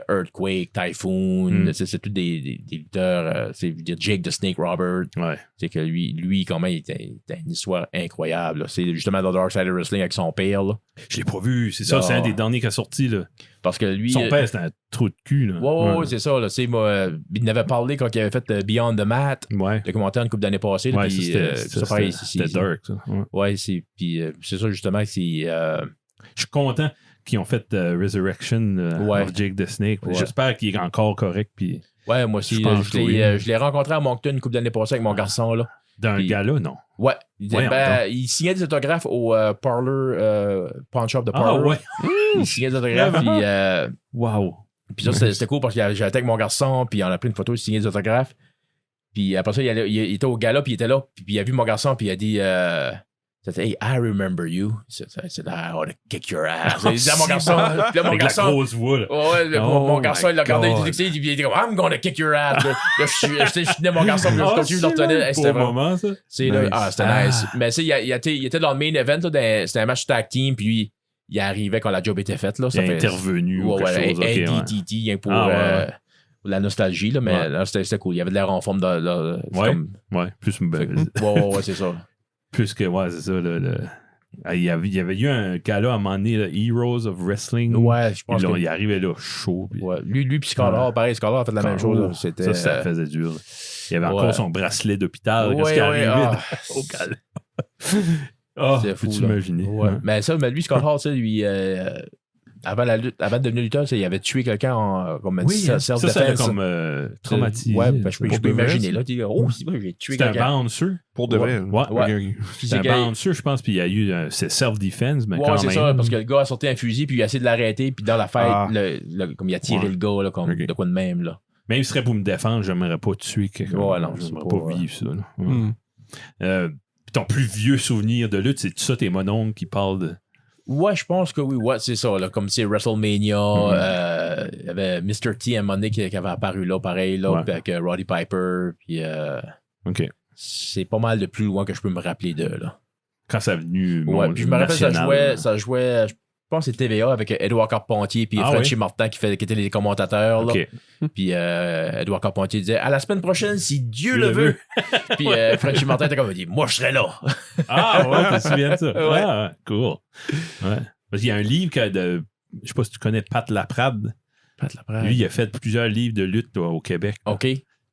Earthquake, Typhoon. C'est tous des lutteurs. Je veux dire, Jake the Snake Robert. Ouais. C'est que lui, quand même, il était une histoire incroyable. Là. C'est justement dans Dark Side of Wrestling avec son père. Là. Je l'ai pas vu. C'est ça, c'est un des derniers qui a sorti. Là. Parce que lui. Son père, c'était un trou de cul. Là. Ouais, c'est ça. Là. Il n'avait parlé quand il avait fait Beyond the Mat. Ouais. Le commentaire une couple d'années passées. Ouais, puis, c'était dark, ça. Ouais, puis c'est ça, justement. Je suis content qu'ils ont fait Resurrection of Jake the Snake. Ouais. J'espère qu'il est encore correct. Puis ouais, moi aussi. Je l'ai rencontré à Moncton une couple d'années passées avec mon garçon. Là. D'un gars-là, non? Ouais. Il signait des autographes au Parlor, Pawn Shop de Parlor. Ah ouais. Il signait des autographes. Puis, wow. Puis ça, c'était cool parce que j'étais avec mon garçon, puis on a pris une photo, il signait des autographes. Puis après ça, il était au gala, puis il était là, puis il a vu mon garçon, puis il a dit hey, I remember you. Il dit, I want to kick your ass. Il disait à mon garçon. Puis là, mon garçon. La grosse voix, là. Mon garçon, il l'a regardé, il était comme, I'm gonna kick your ass. Là, je tenais mon garçon, puis je continue de le retenir. C'était moment, ça. C'était nice. Mais tu sais, il était dans le main event, c'était un match tag team, puis lui, il arrivait quand la job était faite. Là, il est intervenu ou quelque chose. DDT, pour la nostalgie, là, mais là, c'était cool. Il y avait de l'air en forme de... Ouais, plus... Ouais, c'est ça. Plus que, c'est ça, il y avait eu un gars-là à un moment donné, là, Heroes of Wrestling. Ouais, je pense il arrivait là, chaud. Puis... Ouais. Lui puis Scarlett, pareil, Scarlett a fait la même chose. C'était... Ça faisait dur. Il y avait encore son bracelet d'hôpital quand il arrivait au gars. C'est fou, peux-tu imaginer? Ouais. Mais lui, Scott Hall, lui, avant de devenir lutteur, il avait tué quelqu'un comme self-defense. Ça comme traumatisé. Ouais, je peux imaginer. Là, j'ai tué quelqu'un. C'est un bouncer. Pour de vrai. Ouais. C'est un bouncer, je pense, puis il y a eu c'est self-defense, mais quand même. c'est ça, parce que le gars a sorti un fusil, puis il a essayé de l'arrêter, puis dans la fête, comme il a tiré le gars, là, comme de quoi de même. Là. Même si ce serait pour me défendre, j'aimerais pas tuer quelqu'un. Non, j'aimerais pas vivre ça. Ton plus vieux souvenir de lutte, c'est tout ça, tes mononcles qui parlent de... Ouais, je pense que oui. Ouais, c'est ça. Là, comme c'est WrestleMania, il y avait Mr. T à un moment donné qui avait apparu là, pareil, là, avec Roddy Piper. Puis c'est pas mal de plus loin que je peux me rappeler de. Là. Quand ça a venu. Puis je me rappelle, ça jouait je pense que c'est TVA avec Edouard Carpentier puis Frenchy Martin qui étaient les commentateurs. Là. Puis Edouard Carpentier disait à la semaine prochaine, si Dieu le veut. Puis Frenchy Martin était comme dit moi je serai là. Tu te souviens de ça? Ouais, cool. Ouais. Parce qu'il y a un livre je sais pas si tu connais Pat Laprade. Lui, il a fait plusieurs livres de lutte au Québec. OK.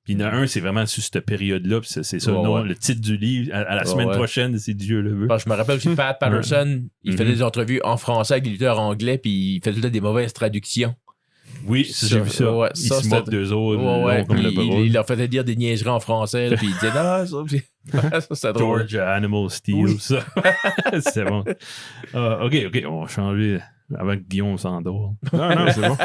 Puis il y en a un, c'est vraiment sur cette période-là. Puis c'est ça le titre du livre. À la semaine prochaine, si Dieu le veut. Je me rappelle aussi Pat Patterson, il faisait des entrevues en français avec des lutteurs anglais, puis il faisait tout le temps des mauvaises traductions. Oui, j'ai vu ça. Il se moque d'eux autres. Il leur faisait dire des niaiseries en français, puis il disait non, ça c'est drôle. George Animal Steel, ça. C'est bon. OK, on va changer avant que Guillaume s'endort. Non, c'est bon.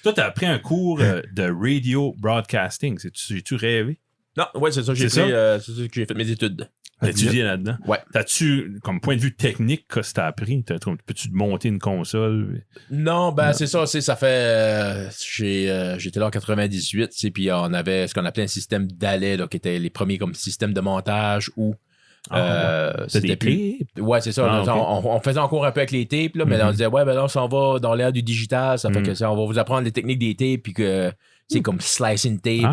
Toi, t'as appris un cours de radio broadcasting. J'ai-tu rêvé? Non, ouais, c'est ça. C'est ça que j'ai fait mes études. T'as étudié là-dedans? Ouais. T'as-tu, comme point de vue technique, qu'est-ce que t'as appris? Peux-tu monter une console? Non, c'est ça. Ça fait... j'étais là en 98, puis on avait ce qu'on appelait un système d'allais, qui était les premiers comme système de montage où c'était des tapes? Ouais, c'est ça. On faisait encore un peu avec les tapes, là, mais on disait, là, on s'en va dans l'ère du digital, ça fait que ça, on va vous apprendre les techniques des tapes, puis que c'est comme slicing tape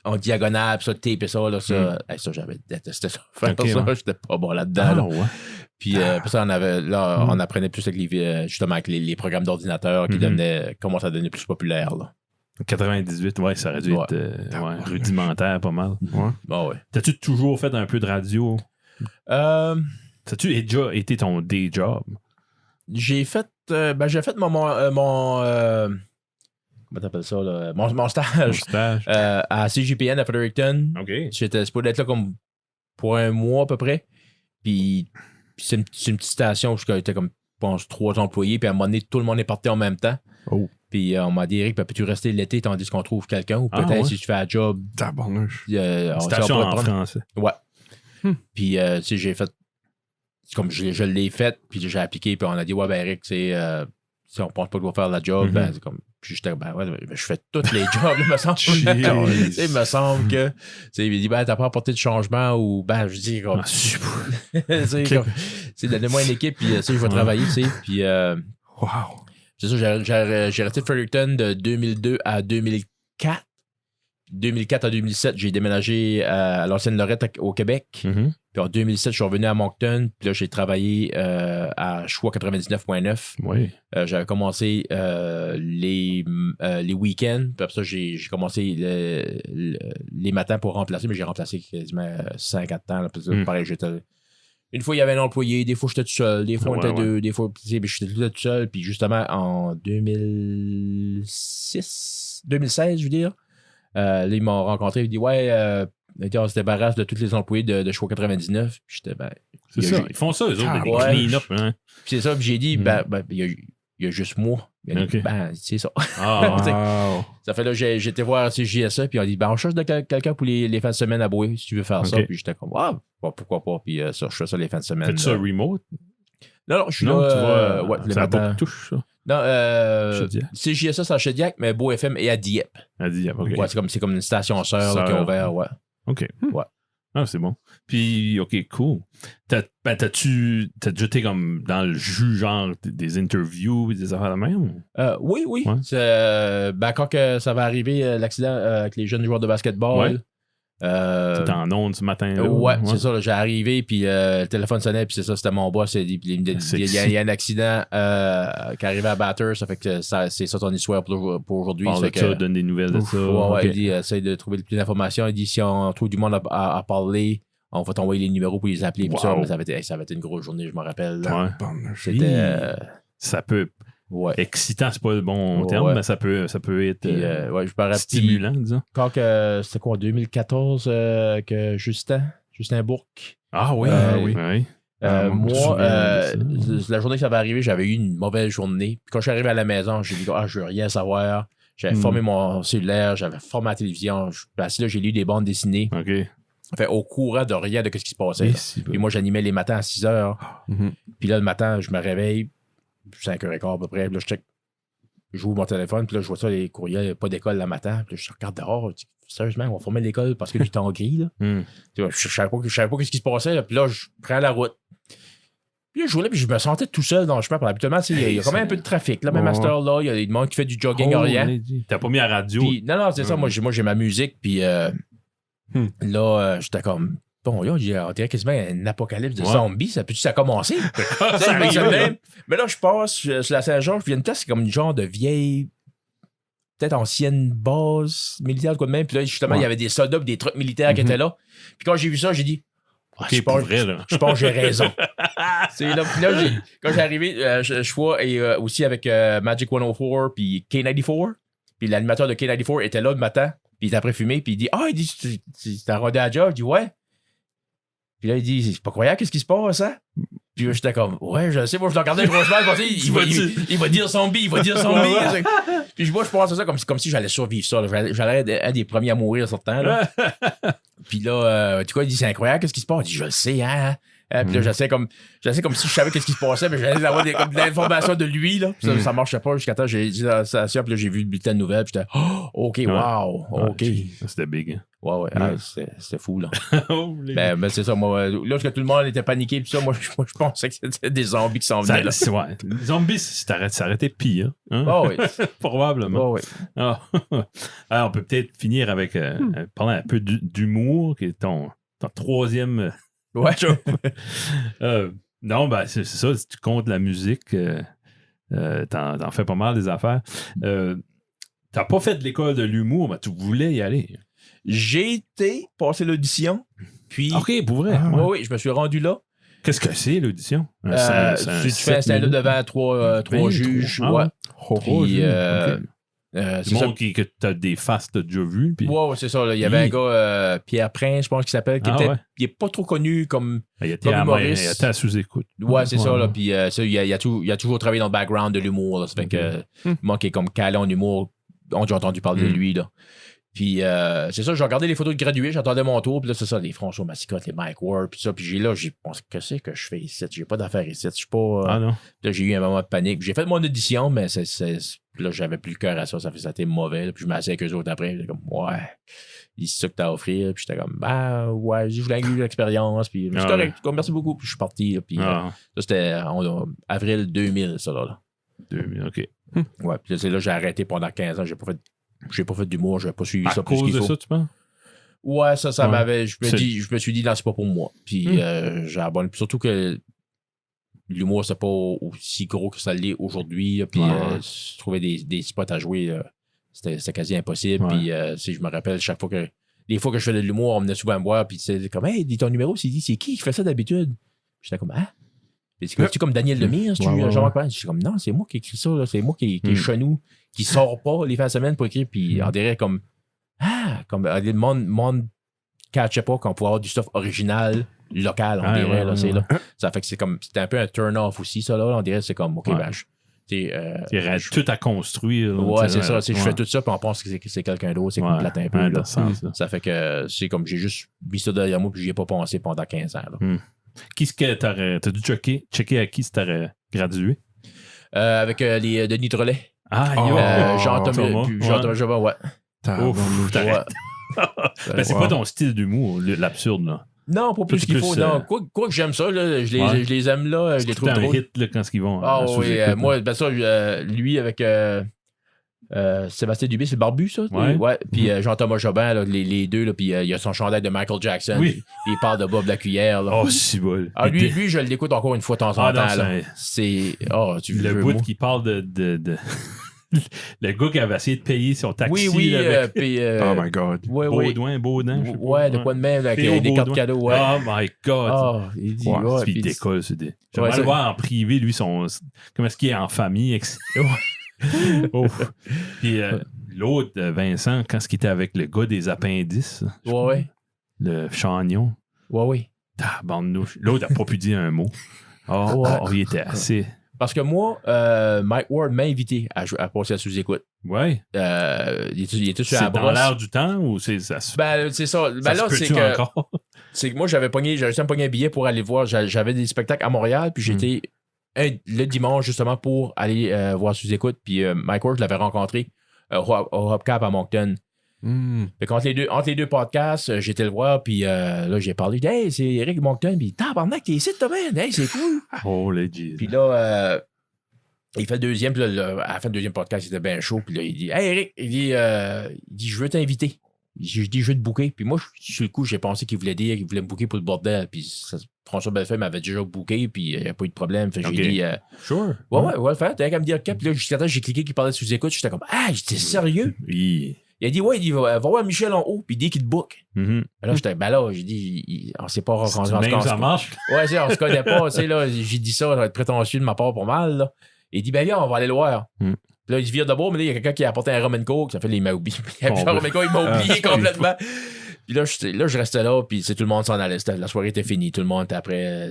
en diagonale, puis ça, tape et ça, là, ça, j'avais détesté ça. J'étais pas bon là-dedans. Puis pour ça, on apprenait plus avec justement avec les programmes d'ordinateur qui commençaient à devenir plus populaires, là. 98, ça aurait dû être rudimentaire, pas mal. Ouais. T'as-tu toujours fait un peu de radio? T'as-tu déjà été ton day job? J'ai fait mon comment t'appelles ça, là? Mon stage. À CGPN à Fredericton. OK. J'étais supposé être là comme pour un mois à peu près. Puis c'est une petite station où j'étais comme pense, 3 employés. Puis à un moment donné, tout le monde est parti en même temps. Oh. Puis on m'a dit, Eric, peux-tu rester l'été tandis qu'on trouve quelqu'un? Ou peut-être si tu fais un job. Tabarnouche. Station en français. Ouais. Puis, tu sais, j'ai fait. Comme je l'ai fait, puis j'ai appliqué, puis on a dit, ouais, ben Eric, si on pense pas que tu vas faire la job, ben c'est comme. Puis j'étais, ben ouais, je fais tous les jobs, il me semble. Il me semble que. Il me dit, ben, t'as pas apporté de changement, ou ben, je dis, comme. Donnez-moi une équipe, puis je vais travailler, tu sais. Puis. Wow. C'est ça, j'ai resté de Fredericton de 2002 à 2004. 2004 à 2007, j'ai déménagé à l'ancienne Lorette au Québec. Puis en 2007, je suis revenu à Moncton. Puis là, j'ai travaillé à Choix 99.9. Oui. J'avais commencé les week-ends. Puis après ça, j'ai commencé les matins pour remplacer, mais j'ai remplacé quasiment 5 temps. Là, pareil, j'étais. Une fois, il y avait un employé, des fois, j'étais tout seul, des fois, on était deux, des fois, j'étais tout seul. Puis justement, en 2016, je veux dire, là, ils m'ont rencontré, ils m'ont dit, ouais, on se débarrasse de tous les employés de Choix 99. Puis j'étais, ben. C'est ça, ils font ça, eux autres, des clean-up. Hein. Puis c'est ça, puis j'ai dit, ben, il y a juste moi. Ben, c'est ça. Wow. Ça fait là, j'ai été voir JSA, puis on dit, ben, on cherche quelqu'un pour les fins de semaine à Boué, si tu veux faire ça. Puis j'étais comme, wow, pourquoi pas. Puis ça, je fais ça les fins de semaine. Fais-tu ça remote? Non, je suis là. Ouais, les ça matins. pas de touche, ça. Non, c'est JSA, c'est à Chaudiac, mais Beau FM est à Dieppe. À Dieppe, OK. Ouais, c'est comme une station sœur qui est ouverte, ouais. OK. Ouais. Ah, c'est bon. Puis, OK, cool. T'as-tu déjà été comme dans le jus, genre des interviews, des affaires de même? Oui. Ouais. Quand ça va arriver, l'accident avec les jeunes joueurs de basketball. C'était en ondes ce matin. Là, ouais, c'est ça. Là, j'ai arrivé, puis le téléphone sonnait, puis c'est ça, c'était mon boss. Il y a un accident qui arrivait à Batter, ça fait que c'est ça ton histoire pour aujourd'hui. Parle de ça, donne des nouvelles de ça. Ouais, il dit, essaye de trouver le plus d'informations. Il dit, si on trouve du monde à parler, on va t'envoyer les numéros pour les appeler. Puis ça avait été une grosse journée, je me rappelle. Ouais. C'était. Ça peut. Ouais. Excitant, c'est pas le bon terme, mais ça peut être puis, stimulant, disons. Quand c'était quoi, en 2014 que Justin Bourque. Ah oui, oui. Moi, la journée que ça va arriver, j'avais eu une mauvaise journée. Puis quand je suis arrivé à la maison, j'ai dit, je veux rien savoir. J'avais formé mon cellulaire, j'avais formé ma télévision. Assis là, j'ai lu des bandes dessinées. OK. Fait au courant de rien de ce qui se passait. Puis moi, j'animais les matins à 6 heures. Puis là, le matin, je me réveille. 5h15 à peu près. Puis là, j'ouvre mon téléphone, puis là, je vois ça, les courriels, pas d'école le matin. Puis là, je regarde dehors. Je dis, sérieusement, on va former l'école parce que du temps gris. Là. Je savais pas ce qui se passait. Là. Puis là, je prends la route. Puis là, je roulais, puis je me sentais tout seul dans le chemin. Habituellement, il y a quand même un peu de trafic. Là, même à cette heure-là, il y a des gens qui font du jogging orient. T'as pas mis la radio? Puis, non, c'est ça. Moi, j'ai ma musique. Puis là, j'étais comme. Bon, là, on dirait quasiment un apocalypse de zombies. Ça peut-tu ça commencer? Mais là, je passe sur la Saint-Georges, puis il y a une place, c'est comme une genre de vieille, peut-être ancienne base militaire, quoi de même. Puis là, justement, il y avait des soldats et des trucks militaires qui étaient là. Puis quand j'ai vu ça, j'ai dit, je pense que j'ai raison. Quand j'ai arrivé, je vois, et aussi avec Magic 104, puis K94, puis l'animateur de K94 était là le matin, puis il était après fumé, puis il dit, il dit, t'as rodé à job? Je dis, ouais. Puis là, il dit, c'est pas croyable, qu'est-ce qui se passe, hein? Puis là, j'étais comme, ouais, je sais, moi, je le regardais grossement, je pensais, il va dire zombie. Puis moi, je pense à ça comme si j'allais survivre ça. J'allais être un des premiers à mourir sur le temps. Là. Puis là, tu vois, il dit, c'est incroyable, qu'est-ce qui se passe? Il dit, je le sais, hein? Puis là, j'essaie comme si je savais qu'est-ce qui se passait, mais j'allais avoir de l'information de lui, là. Puis ça marchait pas jusqu'à temps, j'ai dit la station, puis là, j'ai vu le bulletin de nouvelles, puis j'étais, OK, wow, OK. C'était big, hein? Ouais. C'était fou, là. Ben, c'est ça, moi, là, que tout le monde était paniqué, puis ça, moi, je pensais que c'était des zombies qui s'en venaient, là. Ouais. Les zombies, ça aurait été pire, hein? Oh, oui. Probablement. Oh, oui. Alors, on peut peut-être finir avec, parler un peu d'humour, qui est ton troisième... Ouais. Non, ben, c'est ça, si tu comptes la musique, t'en fais pas mal des affaires. T'as pas fait de l'école de l'humour, mais tu voulais y aller. J'ai été passer l'audition, puis... OK, pour vrai. Oui, je me suis rendu là. Qu'est-ce que c'est, l'audition? Tu fais un stand-up devant trois juges. Ouais. Puis, Du monde que t'as des faces, t'as déjà vu. Puis... Ouais, c'est ça. Là. Il y avait un gars, Pierre Prince, je pense qu'il s'appelle, qui il est pas trop connu comme humoriste. Il était à sous-écoute. Ouais, c'est ça. Là. Puis ça, il a toujours travaillé dans le background de l'humour. Là. Ça fait que moi qui est comme calé en humour, on a déjà entendu parler de lui. Là. Puis c'est ça, j'ai regardé les photos de gradués, j'attendais mon tour, puis là, c'est ça, les François Massicotte, les Mike Ward, puis ça, puis j'ai pensé, qu'est-ce que je fais ici? J'ai pas d'affaires ici, je suis pas... Ah non? Là, j'ai eu un moment de panique. J'ai fait mon audition, mais là, j'avais plus le cœur à ça, ça a été mauvais, là, puis je m'assais avec eux autres après, j'étais comme, ouais, c'est ça que t'as à offrir, puis j'étais comme, bah, ouais, je voulais inclure l'expérience, puis c'est correct, merci beaucoup, puis je suis parti, là, puis ça, c'était avril 2000, ça, là. 2000, OK. Ouais, puis là, c'est là, j'ai arrêté pendant 15 ans, j'ai pas fait d'humour, j'ai pas suivi ça plus qu'il faut. À cause de ça, tu penses? Ouais, ça m'avait... Je me suis dit, non, c'est pas pour moi. Puis j'ai abonné. Surtout que l'humour, c'est pas aussi gros que ça l'est aujourd'hui. Puis trouver des spots à jouer, c'était quasi impossible. Puis si je me rappelle, chaque fois que... Les fois que je faisais de l'humour, on venait souvent me voir, puis c'était comme, hey, dis ton numéro, c'est qui fait ça d'habitude? J'étais comme, ah? C'est comme Daniel Lemire, je suis comme, non, c'est moi qui écris ça, là. C'est moi qui est chenou, qui sort pas les fins de semaine pour écrire, puis on dirait comme, le monde catchait pas qu'on pouvait avoir du stuff original, local, on dirait, là, c'est là. Ça fait que c'était un peu un turn-off aussi, ça, là. On dirait, c'est comme, OK, il reste tout à construire. Là, ouais, c'est ça. Je fais tout ça, puis on pense que c'est quelqu'un d'autre, c'est qu'on plate un peu. Là. Ça fait que c'est comme, j'ai juste mis ça derrière moi, puis j'y ai pas pensé pendant 15 ans, là. Qui est-ce que t'as dû checker à qui tu t'aurais gradué? Avec les Denis Drolet. Jean-Thomas Jobin, ouais. C'est pas ton style d'humour, l'absurde, là. Non, pas plus qu'il faut. Non. Quoi que j'aime ça, là, je les aime là, je les trouve drôles. Hit là, quand ils vont. Ah oui, moi, ben ça, lui avec Sébastien Dubé, c'est Barbu, ça? Ouais. Puis Jean-Thomas Jobin, là, les deux, là, puis il y a son chandail de Michael Jackson. Oui. Il parle de Bob la cuillère. Là. Oh, c'est bon. Ah, lui, je l'écoute encore une fois de temps en temps. C'est. Le bout qui parle de... Le gars qui avait essayé de payer son taxi. Oui, avec... oh my God. Baudouin. Ouais, de quoi de même, avec des cartes cadeaux. Ouais. Oh my God. Oh, il dit, puis il décolle. J'aimerais le voir en privé, lui, comment est-ce qu'il est en famille. Puis l'autre, Vincent, quand il était avec le gars des appendices. Le Chagnon. Ouais. L'autre n'a pas pu dire un mot. Il était assez... Parce que moi, Mike Ward m'a invité à passer à sous-écoute. Ouais. Il était sur la brosse. C'est dans l'air du temps ou c'est ça? C'est ça. Ben là, c'est que... C'est que moi, j'avais réussi à me pogner un billet pour aller voir. J'avais des spectacles à Montréal, puis j'étais le dimanche, justement, pour aller voir sous-écoute. Puis Mike Ward, je l'avais rencontré au Hubcap à Moncton. Fait entre les deux podcasts, j'étais le voir, puis là, j'ai parlé. Hey, c'est Eric Moncton, puis tabarnak, t'es ici, toi, man. Hey, c'est cool. Oh, legit. Puis là, il fait le deuxième, puis là, à la fin du deuxième podcast, il était bien chaud, puis là, il dit, hey, Eric, il dit, je veux t'inviter. Je dis, je veux te booker. Puis moi, sur le coup, j'ai pensé qu'il voulait dire qu'il voulait me booker pour le bordel. Puis François Bellefeuille m'avait déjà booké, puis il n'y a pas eu de problème. Fait que j'ai dit, sure. Ouais, le faire. T'as qu'à me dire, puis là, jusqu'à temps, j'ai cliqué qu'il parlait sous-écoute. J'étais comme, j'étais sérieux? Oui. Il a dit, va voir Michel en haut, puis il dit qu'il te book. Là, j'étais, j'ai dit, on sait pas ça marche. Ouais, on se connaît pas, tu sais, là, j'ai dit ça va être prétentieux de ma part pour mal, là. Il dit, viens, on va aller le voir. Puis là, il se vire de bord, mais là, il y a quelqu'un qui a apporté un rum and coke, ça fait les oublié. Le rum and coke, il m'a oublié complètement. Puis là, je restais là, puis tout le monde s'en allait. La soirée était finie, tout le monde était après,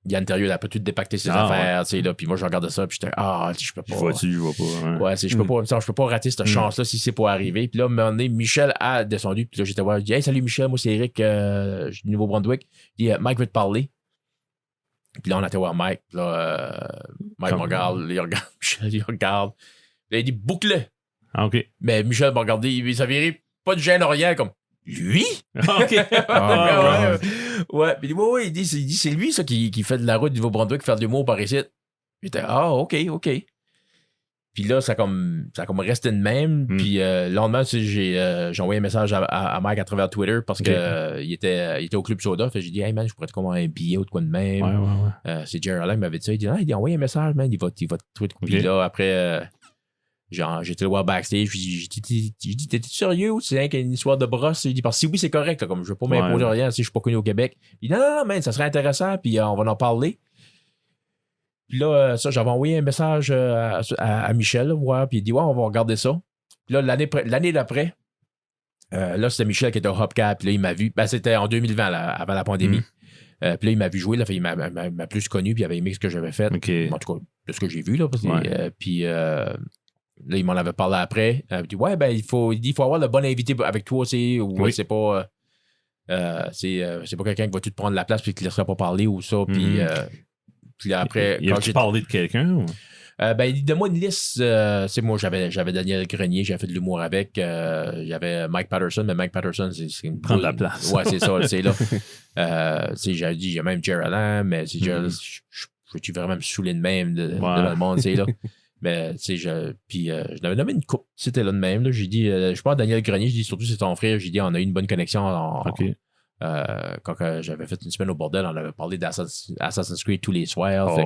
Yann Terrieux, il a pas tout dépacté ses affaires, tu sais, là, puis moi, je regardais ça, puis j'étais, je peux pas. Je vois pas. Hein. Ouais, je peux pas rater cette chance-là si c'est pour arriver. Puis là, à un moment donné, Michel a descendu, puis là, j'étais voir, je dis, hey, salut Michel, moi, c'est Eric, je suis du Nouveau-Brunswick. Il dit, Mike veut te parler. Puis là, on a été voir Mike, puis là, Mike me regarde, Michel, il regarde. Là, il dit, boucle-le. OK. Mais Michel m'a regardé, il s'avérait pas de gêne rien, comme, lui? OK. Ouais, puis il dit, c'est lui, ça, qui fait de la route du Nouveau-Brunswick, faire de l'humour par ici. J'étais, OK. Puis là, ça a comme resté de même. Puis le lendemain, j'ai envoyé un message à Mike à travers Twitter parce que il était au Club Soda. Fait j'ai dit, hey man, je pourrais te commander un billet ou de quoi de même. Ouais. C'est Jerry Allen qui m'avait dit ça. Il dit, envoyé un message, man, il va te tweeter. Puis là, après, j'étais le voir backstage. J'ai dit, t'es-tu sérieux ou c'est une histoire de brosse? Il dit, parce que si oui, c'est correct, là, comme je veux pas m'imposer rien si je suis pas connu au Québec. Il dit, non, man, ça serait intéressant, puis on va en parler. Puis là, ça, j'avais envoyé un message à Michel, là, voir, puis il dit, ouais, on va regarder ça. Puis là, l'année d'après, là, c'était Michel qui était au Hubcap, puis là, il m'a vu. Ben, c'était en 2020, là, avant la pandémie. Puis là, il m'a vu jouer, là, il m'a plus connu, puis il avait aimé ce que j'avais fait. Okay. En tout cas, de ce que j'ai vu, là. Puis là, il m'en avait parlé après. Il dit, ouais, ben, il faut avoir le bon invité avec toi aussi, ou c'est pas. C'est pas quelqu'un qui va tout prendre la place puis qui ne laissera pas parler ou ça. Puis après. Il a-tu parlé de quelqu'un? Ou? Il donne-moi une liste. Moi, j'avais Daniel Grenier, j'avais fait de l'humour avec. J'avais Mike Patterson, mais Mike Patterson, c'est une. Prendre la place. Ouais, c'est ça, c'est là. J'avais dit, il y a même Jerry Allen, mais je suis vraiment me saouler de même de le monde, c'est là. Mais, tu sais, je l'avais nommé une coupe. C'était là de même. Là. J'ai dit, je pense à Daniel Grenier, j'ai dit, surtout c'est ton frère, j'ai dit, on a eu une bonne connexion. Quand j'avais fait une semaine au bordel, on avait parlé d'Assassin's Creed tous les soirs.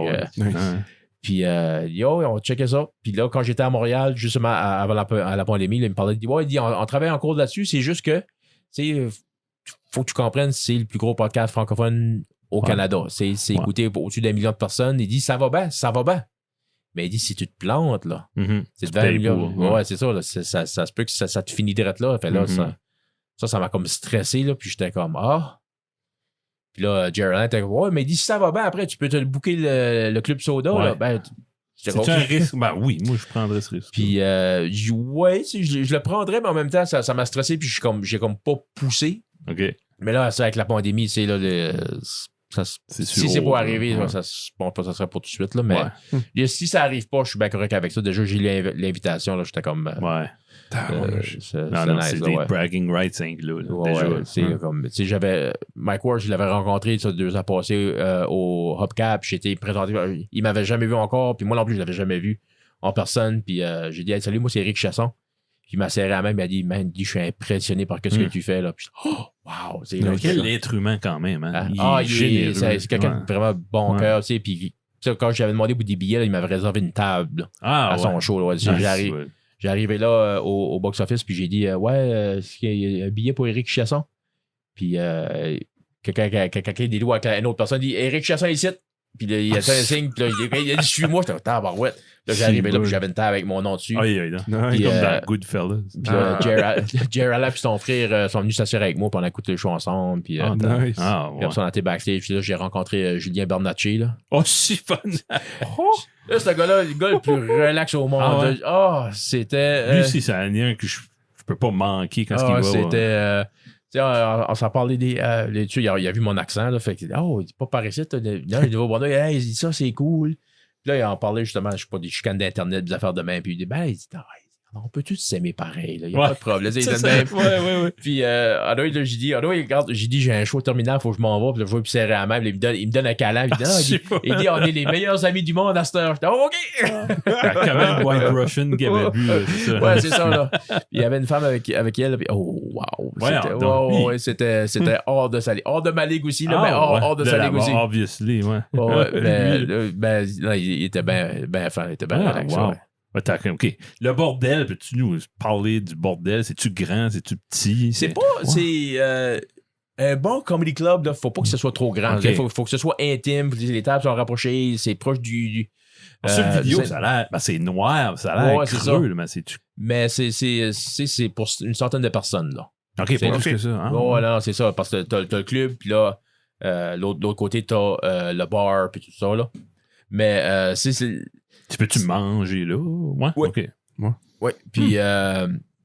Puis, on checkait ça. Puis là, quand j'étais à Montréal, justement, avant la pandémie, là, il me parlait, il dit, on travaille en cours là-dessus, c'est juste que, tu sais, faut que tu comprennes, c'est le plus gros podcast francophone au Canada. C'est écouté au-dessus d'1 million de personnes. Il dit, ça va bien. Mais il dit, si tu te plantes, là, c'est de 20 millions. Ouais, c'est ça, là, ça se peut que ça te finit direct là. Fait là, ça m'a comme stressé, là, puis j'étais comme, Puis là, Jerry Allen était comme, ouais, mais il dit, si ça va bien, après, tu peux te booker le club soda, là. Ben, c'est un risque? Ben oui, moi, je prendrais ce risque. Puis, je le prendrais, mais en même temps, ça m'a stressé, puis j'ai comme pas poussé. OK. Mais là, c'est avec la pandémie, c'est là, si c'est pour arriver, ça serait pas tout de suite, là, mais si ça arrive pas, je suis bien correct avec ça. Déjà, j'ai eu l'invitation, là, j'étais comme... c'est des bragging rights, déjà. Comme, j'avais... Mike Ward, je l'avais rencontré 2 ans passés au Hubcap, j'étais présenté, il m'avait jamais vu encore, puis moi non plus, je l'avais jamais vu en personne, puis j'ai dit, hey, salut, moi, c'est Éric Chasson. Puis il m'a serré à la main, il m'a dit, man, je suis impressionné par ce que tu fais, là. Puis, wow! Quel être humain, quand même, hein? C'est quelqu'un de vraiment bon cœur, tu sais. Puis, quand j'avais demandé pour des billets, là, il m'avait réservé une table à son show, là. J'ai arrivé là au box-office, puis j'ai dit, est-ce qu'il y a un billet pour Éric Chasson? Puis, quelqu'un des doigts avec une autre personne dit, Éric Chasson ici. Puis là, il a fait un signe, puis là, il a dit, suis-moi, j'étais tabarouette. Là, j'arrivais là, puis j'avais une table avec mon nom dessus. Comme dans Goodfellas. Puis Jerry Allen et son frère sont venus s'asseoir avec moi, puis on a écouté le show ensemble. Puis nice. Puis après, on était backstage, puis là, j'ai rencontré Julien Bernacci, là. Oh, c'est fun! Là, ce gars-là, le gars le plus relax au monde. C'était... Lui, c'est un lien que je peux pas manquer quand il va. C'était... on s'en parlait il a vu mon accent, là, fait qu'il dit, il dit pas par ici, le nouveau bordeaux, il dit ça, c'est cool. Puis là, il en parlait justement, je sais pas, des chicanes d'Internet, des affaires de même, puis il dit, il dit, on peut tous s'aimer pareil, il n'y a pas de problème. Puis, j'ai dit, j'ai un show terminal, il faut que je m'en vais, puis là, je vais lui serrer à la main, il me donne un câlin, il dit, on est les meilleurs amis du monde à cette heure. OK! Quand même, White Russian qui avait bu, c'est ça. Ouais, c'est ça, là. Il y avait une femme avec elle, puis wow! C'était hors de sa ligue. Hors de ma ligue aussi, là, mais hors de sa ligue aussi. Obviously, il était bien fin, il était bien relax. OK. Le bordel, peux-tu nous parler du bordel? C'est-tu grand? C'est-tu petit? C'est un bon comedy club, il faut pas que ce soit trop grand. Il faut que ce soit intime. Les tables sont rapprochées, c'est proche du... Sur vidéo, ça a l'air... c'est noir, ça a l'air creux, mais c'est pour une centaine de personnes, là. OK, pas plus que ça. Voilà, c'est ça, parce que t'as le club, puis là, l'autre côté, t'as le bar, puis tout ça, là. Mais Tu peux-tu manger là? Ouais. OK. Oui. Puis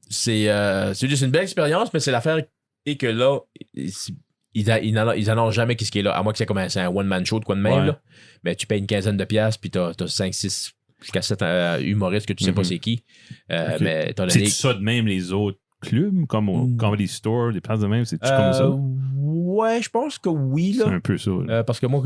c'est juste une belle expérience, mais c'est l'affaire et que là, ils annoncent jamais qu'est-ce qui est là, à moins que c'est comme un one-man show de quoi de même. Là. Mais tu payes une quinzaine de piastres, puis t'as 5, 6, jusqu'à 7 humoristes que tu sais pas c'est qui. Mais t'as c'est ça de même les autres clubs, comme au Comedy Store, des places de même, c'est-tu comme ça? Ouais, je pense que oui. Là. C'est un peu ça. Parce que moi,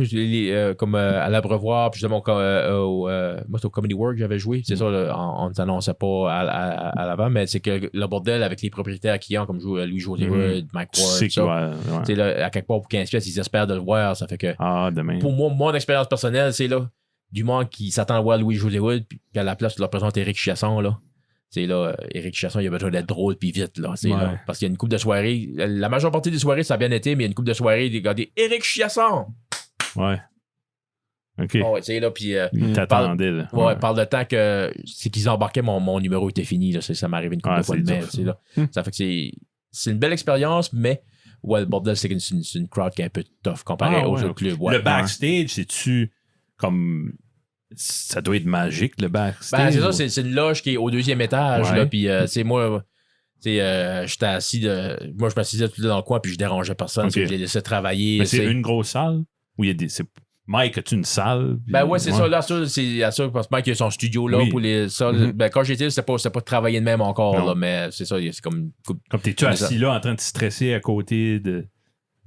comme à l'Abreuvoir, puis justement, moi, c'est au Comedy Work que j'avais joué. C'est ça, là, on ne s'annonçait pas à l'avant, mais c'est que le bordel avec les propriétaires qui ont, comme Louis-José Hood, Mike Ward, ça. Là, à quelque part, pour 15 pièces, ils espèrent de le voir. Ça fait que, pour moi, mon expérience personnelle, c'est là, du monde qui s'attend à voir Louis-José Hood, puis à la place, tu leur présentes Éric Chasson, là. C'est là, Éric Chasson, il a besoin d'être drôle puis vite, là. Là. Parce qu'il y a une couple de soirées. La majeure partie des soirées, ça a bien été, mais il y a une couple de soirées, il y a des Éric Chasson. Ouais. OK. Oh, ouais, tu sais, là, puis... Il t'attendait, là. Ouais, par le temps que... C'est qu'ils embarquaient, mon numéro était fini, là. Ça m'est arrivé une couple de fois de mai, tu sais, là. Ça fait que c'est une belle expérience, mais... Ouais, le bordel, c'est une crowd qui est un peu tough comparé aux autres clubs. Ouais. Le backstage, c'est-tu comme... Ça doit être magique, le backstage. Ben, c'est ça, c'est une loge qui est au 2e étage, là, puis c'est moi... j'étais assis moi je m'assisais tout dans le coin puis je dérangeais personne, je les laissais travailler. Mais c'est une grosse salle où il y a des... Mike, as-tu une salle? Ben ouais, c'est ça. Là, c'est à ça parce que Mike a son studio là pour les salles. Ben, quand j'étais, c'était pas travailler de même encore, là, mais c'est ça, c'est comme... Comme t'es-tu assis là en train de stresser à côté de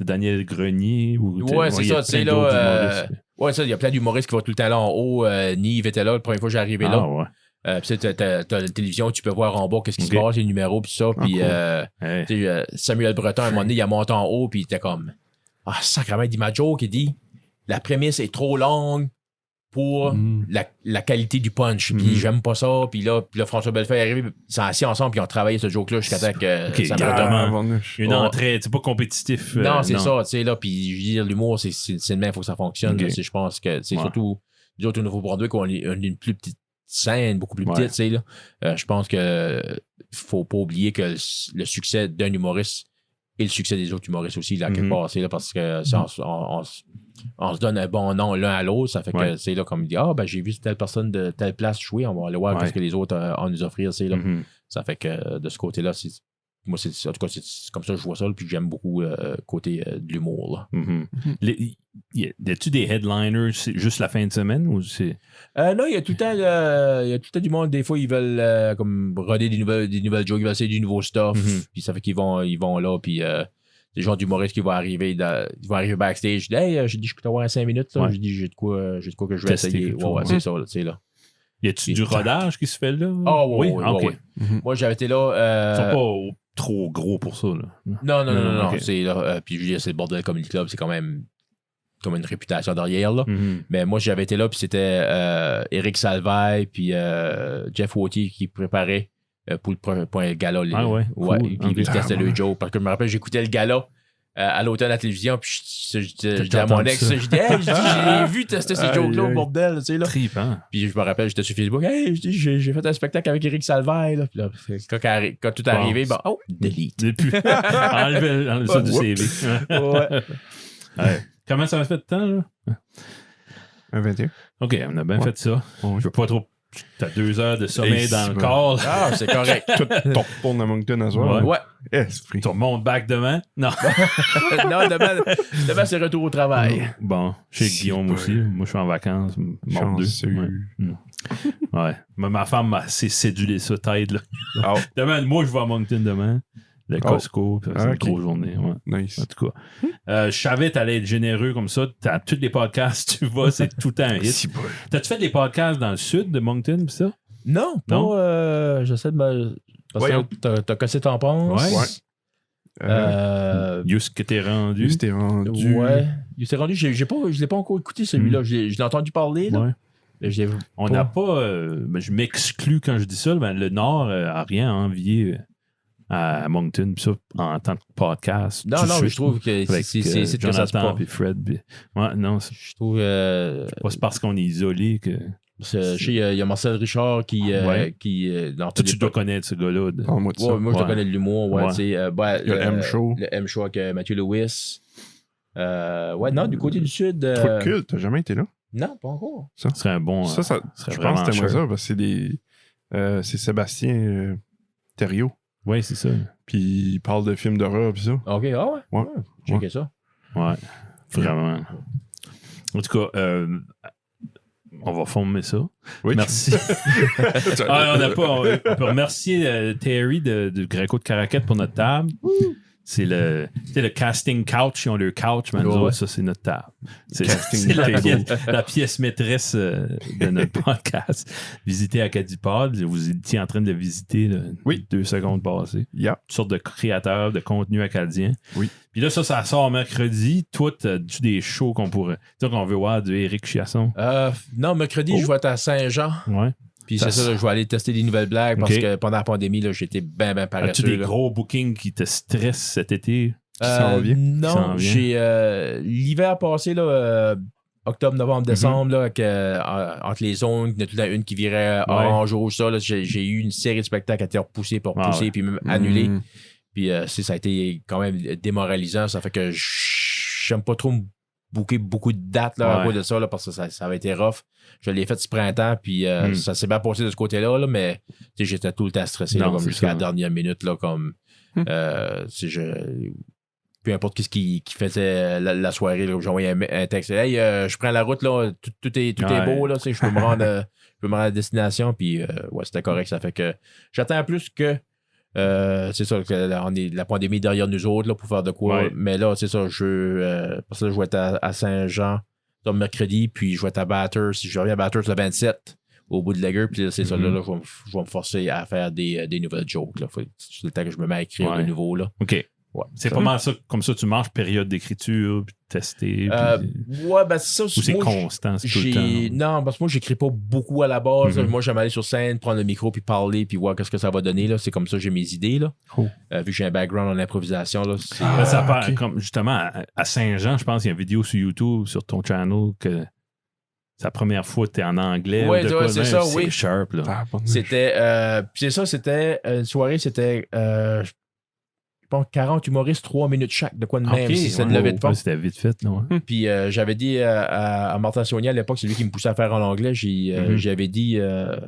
Daniel Grenier? Ouais, c'est ça, tu sais, là... ouais, ça, il y a plein d'humoristes qui vont tout le temps là en haut. Nive était là, la première fois que j'ai arrivé là. Ouais. Puis t'as la télévision, tu peux voir en bas qu'est-ce qui se passe, les numéros, puis ça. Puis Samuel Breton, à un moment donné, il a monté en haut, puis il était comme... Ah, sacrément, il dit ma joke, il dit... La prémisse est trop longue pour la qualité du punch. Puis j'aime pas ça. Puis là, François Bellefeuille est arrivé. Ils sont assis ensemble. Puis ils ont travaillé ce joke-là jusqu'à temps que ça me une entrée, c'est pas compétitif. Non, c'est ça. Tu sais, là. Puis je veux dire, l'humour, c'est le même. Il faut que ça fonctionne. Là, je pense que c'est surtout nous autres au Nouveau-Brunswick, on est une plus petite scène, beaucoup plus petite. Tu sais, là. Je pense que faut pas oublier que le succès d'un humoriste et le succès des autres humoristes aussi, là, quelque part, c'est là, parce que on se donne un bon nom l'un à l'autre, ça fait que c'est là comme il dit j'ai vu telle personne de telle place jouer, on va aller voir ce que les autres ont à nous offrir, c'est là. Ça fait que de ce côté-là, moi c'est en tout cas c'est comme ça que je vois ça, puis j'aime beaucoup le côté de l'humour là. Y a-tu des headliners juste la fin de semaine ou c'est non, il y a tout le temps du monde, des fois ils veulent comme roder des nouvelles jokes, ils veulent essayer du nouveau stuff, puis ça fait qu'ils vont là, puis des gens d'humoristes qui vont arriver backstage. Je dis, hey, je peux t'avoir 5 minutes. Là. Je dis, j'ai de quoi que je vais essayer. Ouais, c'est ça, tu sais, là. Y a-tu du rodage qui se fait là? Oui. Moi, j'avais été là. Ils sont pas trop gros pour ça, là. Non. Okay. C'est là. Puis, je veux dire, c'est le Bordel Comedy Club, c'est quand même comme une réputation derrière, là. Mais moi, j'avais été là, puis c'était Éric Salvaille, puis Jeff Wautier qui préparait. Pour un gala. Puis il testait le Joe. Parce que je me rappelle, j'écoutais le gala à l'automne à la télévision, puis je dis à mon ex, je dis, hey, j'ai vu tester ces jokes-là au bordel, tu sais, là. Puis je me rappelle, j'étais sur Facebook, hey, j'ai fait un spectacle avec Éric Salvaille, là. Puis là, quand tout est arrivé, delete. Enlève ça du CV. Comment ça m'a fait de temps, là? Un 21. OK, on a bien fait ça. Je veux pas trop. T'as 2 heures de sommeil dans le corps. Ah, c'est correct. Tout retourne à Moncton à soir. Ouais. Esprit. Tu remontes back demain? Non. Non, demain, c'est retour au travail. Bon, chez Guillaume aussi. Moi, je suis en vacances. Ouais. Mais ma femme m'a assez cédulé ça, tête, là. Demain, moi, je vais à Moncton demain. Le Costco, c'est une grosse journée. Ouais. Nice. En tout cas, je savais que t'allais être généreux comme ça. T'as tous les podcasts, tu vas, c'est tout le temps un hit. T'as-tu fait des podcasts dans le sud de Moncton pis ça? Non, pas. J'essaie de me. T'as cassé ton penses? Ouais. Yus que t'es rendu. Yus t'es rendu. Ouais. Yus t'es rendu. Je l'ai pas encore écouté celui-là. Je l'ai entendu parler. Là. Ouais. On n'a pas. Je m'exclus quand je dis ça. Ben, le Nord a rien à envier à Moncton, pis ça, en tant que podcast. Non, je trouve que c'est Jonathan et Fred. Non, je trouve. C'est parce qu'on est isolé que. Il y a Marcel Richard qui. Tu dois connaître ce gars-là. Moi, je connais de l'humour. Le M-Show. Le M-Show avec Mathieu Lewis. Non, du côté du sud. Trop culte, t'as jamais été là? Non, pas encore. Ça serait un bon. Je pense que t'aimerais ça, parce que c'est Sébastien Thériault. Oui, c'est ça. Puis il parle de films d'horreur pis ça. OK, checker ça. Ouais, vraiment. En tout cas, on va former ça. Oui. Merci. On peut remercier Terry de Greco de Caraquette pour notre table. C'est le casting couch. Ils ont le couch, mais nous autres, ça, c'est notre table. C'est la pièce maîtresse de notre podcast. Visitez Acadipod. Vous étiez en train de le visiter 2 secondes passées. Une sorte de créateur de contenu acadien. Oui. Puis là, ça sort mercredi. Toi, as-tu des shows qu'on veut voir du Éric Chiasson? Non, mercredi, je vais être à Saint-Jean. Ouais. Puis c'est ça, je vais aller tester des nouvelles blagues parce que pendant la pandémie, là, j'étais bien paresseux. As-tu des gros bookings qui te stressent cet été? Non, j'ai l'hiver passé, là, octobre, novembre, décembre, là, entre les zones, il y en a tout une qui virait orange, rouge, ça. Là, j'ai eu une série de spectacles qui a été repoussés pour repousser, puis même annulés. Puis ça a été quand même démoralisant. Ça fait que j'aime pas trop me booker beaucoup de dates là, à cause de ça, là, parce que ça avait été rough. Je l'ai fait ce printemps, puis ça s'est bien passé de ce côté-là, là, mais j'étais tout le temps stressé là, comme jusqu'à la dernière minute. Là, comme, peu importe ce qui faisait la soirée, j'ai envoyé un texte. Hey, je prends la route, là, tout est beau, là, je peux me rendre à la destination, puis c'était correct. Ça fait que j'attends plus que. C'est ça, la pandémie derrière nous autres là, pour faire de quoi. Ouais. Mais là, c'est ça, parce que là, je vais être à Saint-Jean le mercredi, puis je vais être à Bathurst. Si je reviens à Bathurst le 27 au bout de la gueule, puis là, c'est ça, là, je vais me forcer à faire des nouvelles jokes. C'est le temps que je me mets à écrire de nouveau. Là. OK. Ouais, c'est pas mal ça, comme ça, tu marches période d'écriture, puis tester. Ouais, ben c'est ça. Ou c'est constant, c'est tout le temps. Non, parce que moi, j'écris pas beaucoup à la base. Moi, j'aime aller sur scène, prendre le micro, puis parler, puis voir qu'est-ce que ça va donner. Là. C'est comme ça que j'ai mes idées. Là. Vu que j'ai un background en improvisation. Là, ça part, comme justement, à Saint-Jean, je pense qu'il y a une vidéo sur YouTube, sur ton channel, que c'est la première fois que tu es en anglais. Oui, c'est ça, oui. C'est sharp. Là. C'était. Puis c'est ça, c'était une soirée, c'était. Je pense 40 humoristes, 3 minutes chaque, de quoi de même, si c'est une levée de fond. C'était vite fait, non? Puis j'avais dit à Martin Saunier à l'époque, c'est lui qui me poussait à faire en anglais, j'avais dit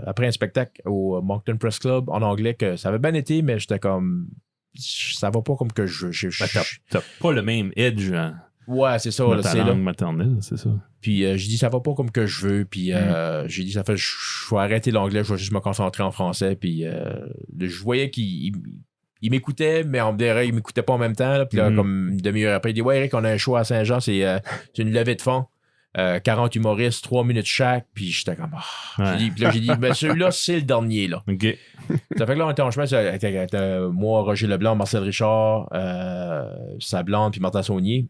après un spectacle au Moncton Press Club en anglais que ça avait bien été, mais j'étais comme ça va pas comme que je t'as pas le même edge, hein? Ouais, c'est ça. Dans ta langue maternelle, c'est ça. Puis j'ai dit ça va pas comme que je veux, puis j'ai dit ça fait je vais arrêter l'anglais, je vais juste me concentrer en français, puis je voyais qu'il m'écoutait, mais on me dirait il m'écoutait pas en même temps. Là, puis là, comme une demi-heure après, il dit ouais, Eric, on a un show à Saint-Jean, c'est une levée de fonds. 40 humoristes, 3 minutes chaque. Puis j'étais comme. Puis là, j'ai dit, ben celui-là, c'est le dernier. Là. OK. Ça fait que là, on était en chemin. C'était moi, Roger Leblanc, Marcel Richard, sa blonde, puis Martin Saunier.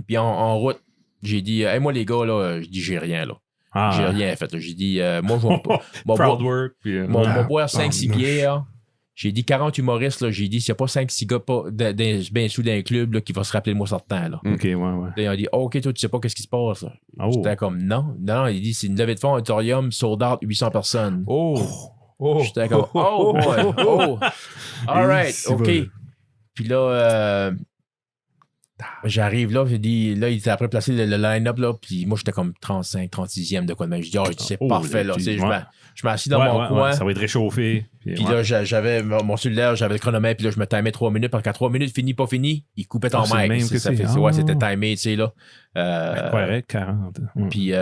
Puis en route, j'ai dit, hey, moi, les gars, là, je dis, j'ai rien. Là. J'ai rien fait. Là. J'ai dit, moi, je vais boire 5-6 bières. J'ai dit 40 humoristes, là, j'ai dit, s'il n'y a pas 5-6 gars bien sous d'un club là, qui va se rappeler de moi certain. Là. OK, ouais. Là, ils ont dit, OK, toi, tu sais pas qu'est-ce qui se passe. Là. J'étais comme, non, il dit, c'est une levée de fonds, auditorium, sold out, 800 personnes. J'étais comme, all right, OK. Puis là, j'arrive là, j'ai dit, là, il était après placé le line-up, là, puis moi, j'étais comme 35, 36e de quoi de même. Je dis, c'est parfait, là. Je m'assis dans mon coin. Ça va être réchauffé. Puis là, j'avais mon cellulaire, j'avais le chronomètre, puis là, je me timais 3 minutes, parce qu'à 3 minutes, fini, pas fini, il coupait ton mic. C'était timé, tu sais, là. Correct, 40. Puis,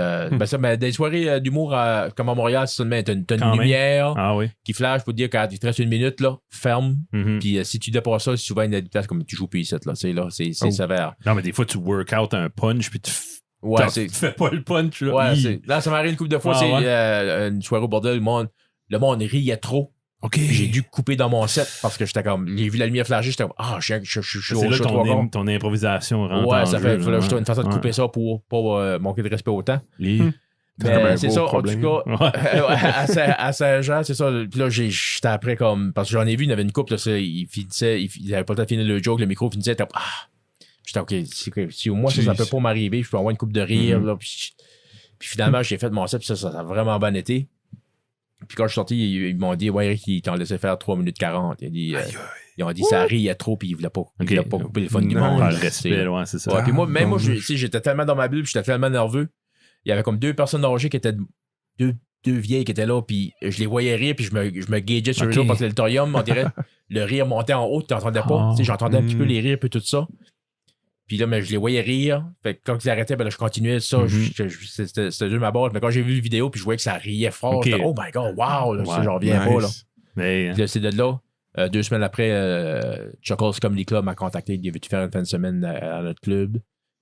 des soirées d'humour comme à Montréal, c'est seulement, t'as une lumière qui flash pour te dire quand il te reste 1 minute, là, ferme. Puis si tu dépasses ça, souvent, il y a des places comme tu joues plus ici, là, c'est sévère. Non, mais des fois, tu work out un punch, puis tu fais pas le punch, là. Ouais, là, ça m'arrive une couple de fois, c'est une soirée au bordel, le monde riait trop. OK. J'ai dû couper dans mon set parce que j'étais comme. J'ai vu la lumière flasher, j'étais comme. Je suis c'est là ton improvisation rentre. Ouais, ça fait une façon de couper ça pour pas manquer de respect au temps. Mais c'est ça, problème. En tout cas, à Saint-Jean, c'est ça. Puis là, j'étais après comme. Parce que j'en ai vu, il y avait une couple, il avait pas le temps de finir le joke, le micro finissait. J'étais OK, si au moins ça peut pas m'arriver, je peux avoir une coupe de rire. Là, puis finalement, j'ai fait mon set, puis ça a vraiment bien été. Puis quand je suis sorti, ils m'ont dit, ouais, Eric, ils t'ont laissé faire 3 minutes 40. Ils ont dit, ça riait trop, puis ils voulaient pas couper le fun du monde. Le respect, ouais, c'est ça. Ouais, puis moi, j'étais tellement dans ma bulle, puis j'étais tellement nerveux. Il y avait comme 2 personnes âgées qui étaient deux vieilles qui étaient là, puis je les voyais rire, puis je me gageais sur eux autres parce que l'auditorium, on dirait, le rire montait en haut, tu n'entendais pas. J'entendais un petit peu les rires, puis tout ça. Puis là, mais je les voyais rire. Fait que quand ils arrêtaient, ben là, je continuais ça. C'était juste ma base. Mais quand j'ai vu la vidéo, puis je voyais que ça riait fort. Okay. Oh my God, wow! Là, j'en reviens pas. Là. Mais, puis là, c'est de là. 2 semaines après, Chuckles Comedy Club m'a contacté. Il veut-tu faire une fin de semaine à notre club?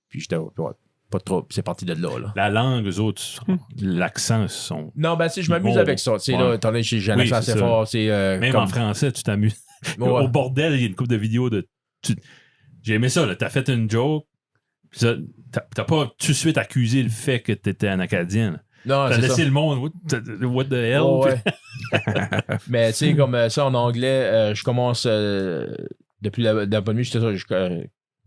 Puis j'étais pas trop. C'est parti de là. La langue, eux autres, l'accent sont. Non, ben, je m'amuse avec ça. Là, attendez, j'ai un accent assez fort. Même comme... en français, tu t'amuses. Au bordel, il y a une couple de vidéos de. J'ai aimé ça, là. T'as fait une joke, pis ça, t'as pas tout de suite accusé le fait que t'étais un Acadien. Non, t'as laissé le monde, what the hell? Oh, ouais. Mais tu sais, comme ça en anglais, je commence depuis la bonne nuit,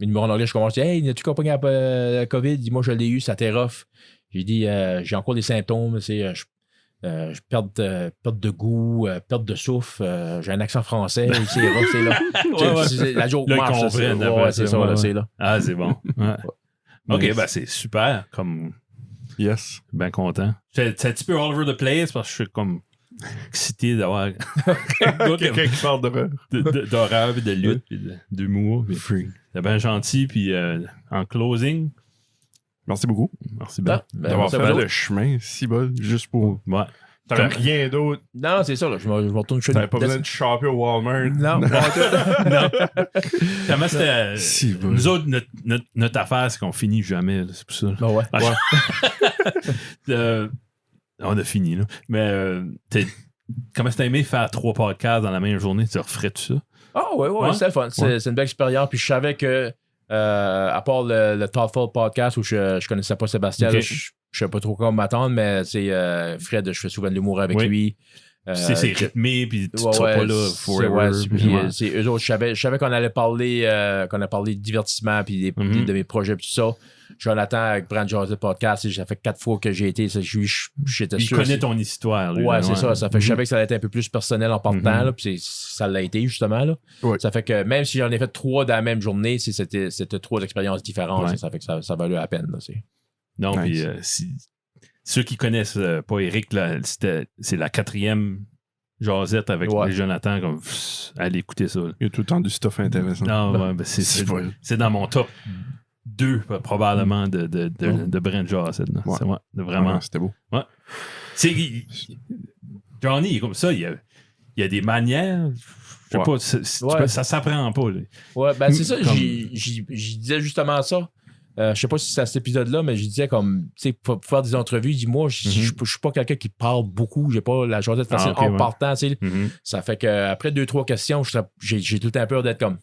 Mes numéros en anglais, je commence, je dis, hey, as-tu compagnie à la COVID? Dis-moi, je l'ai eu, ça t'est rough. J'ai dit, j'ai encore des symptômes, je perds de goût, perte de souffle, j'ai un accent français, c'est rough, c'est là. C'est la joke là, marche, c'est ça, là, c'est là. Ah, c'est bon. Ouais. OK, ben c'est super, comme... Yes. Ben content. C'est un petit peu all over the place, parce que je suis comme excité d'avoir quelqu'un qui parle d'horreur, puis de lutte, puis d'humour. C'est bien gentil, puis en closing... Merci beaucoup. Merci bien. D'avoir fait le chemin, si bol, juste pour... Ouais. T'avais rien d'autre. Non, c'est ça, là. Je me retourne chez T'avais pas besoin de shopper au Walmart. Non, non. Comment c'était... Si bon. Nous autres, notre affaire, c'est qu'on finit jamais. Là, c'est pour ça. Oh, ouais. On a fini, là. Mais comment t'as aimé faire 3 podcasts dans la même journée? Tu referais tout ça? Ah, ouais, c'est le fun. C'est une belle expérience. Puis je savais que, à part le Thoughtful podcast où je connaissais pas Sébastien, okay. Là, je sais pas trop comment m'attendre, mais c'est Fred, je fais souvent de l'humour avec lui. C'est rythmé, puis tu seras pas là forever. C'est eux autres. Je savais qu'on allait parler, de divertissement, puis de mes projets, puis tout ça. Jonathan avec Brand Joseph Podcast, ça fait 4 fois que j'ai été. J'étais sûr. Il connaît ton histoire. Lui, ouais, c'est ça. Ça fait que je savais que ça allait être un peu plus personnel en partant, là, puis ça l'a été, justement. Là. Ouais. Ça fait que même si j'en ai fait 3 dans la même journée, c'était 3 expériences différentes. Ouais. Ça fait que ça valait la peine. Là, non, puis ceux qui connaissent pas Eric, là, c'est la 4e jasette avec Jonathan. Comme, allez écouter ça. Là. Il y a tout le temps du stuff intéressant. Non, ben, c'est dans mon top 2 probablement de Brent Jasette. Ouais. C'est vraiment. C'était beau. Ouais. Johnny il est comme ça. Il y a des manières. Je sais pas, ça s'apprend pas. Là. Ouais, ben c'est ça. J'y disais justement ça. Je sais pas si c'est à cet épisode-là, mais je disais comme, tu sais, pour faire des entrevues, dis-moi, je suis pas quelqu'un qui parle beaucoup, j'ai pas la journée facile en partant, tu sais. Ça fait qu'après 2-3 questions, j'ai tout le temps peur d'être comme.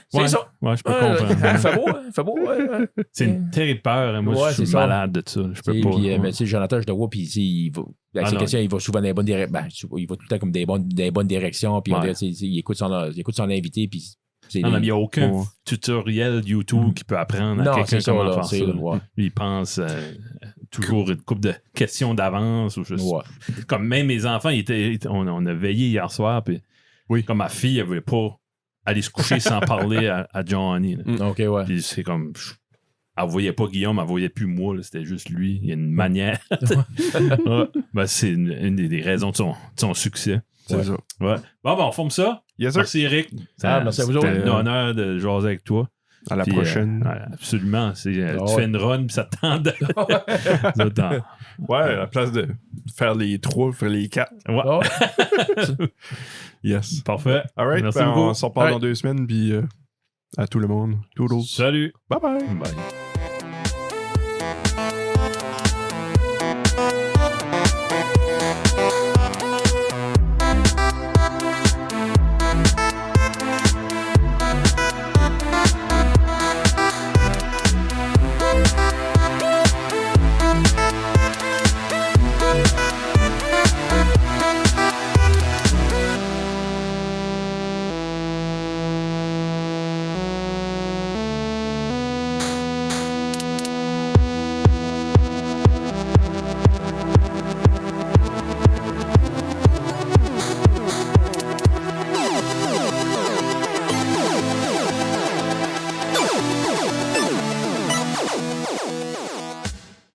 C'est ça. Ouais, je peux comprendre. Fait beau. Ouais. C'est une terrible peur. Moi, je suis malade de ça. Je peux pas. Mais tu sais, Jonathan, je le vois, puis il va. Avec ses questions, il va souvent dans les bonnes directions. Ben, il va tout le temps comme des bonnes directions, puis il écoute son invité, puis. Non, il n'y a aucun tutoriel YouTube qui peut apprendre à quelqu'un comment faire ça. Il pense toujours une couple de questions d'avance. Comme même mes enfants, on a veillé hier soir, puis comme ma fille, elle ne voulait pas aller se coucher sans parler à Johnny. OK, ouais. Puis c'est comme... Elle ne voyait pas Guillaume, elle ne voyait plus moi. Là, c'était juste lui. Il y a une manière. Ben, c'est une des raisons de son succès. C'est ça. Ouais. Bon, on forme ça. Yes, sir. Merci, Eric. Merci à vous autres. C'était un honneur de jaser avec toi. À la prochaine. Absolument. Tu fais une run, puis ça te tente. Ouais, à la place de faire les 3, faire les 4. Ouais. Yes. Parfait. All right. Merci beaucoup. On s'en reparle dans 2 semaines, puis à tout le monde. Toodles. Salut. Bye-bye. Bye.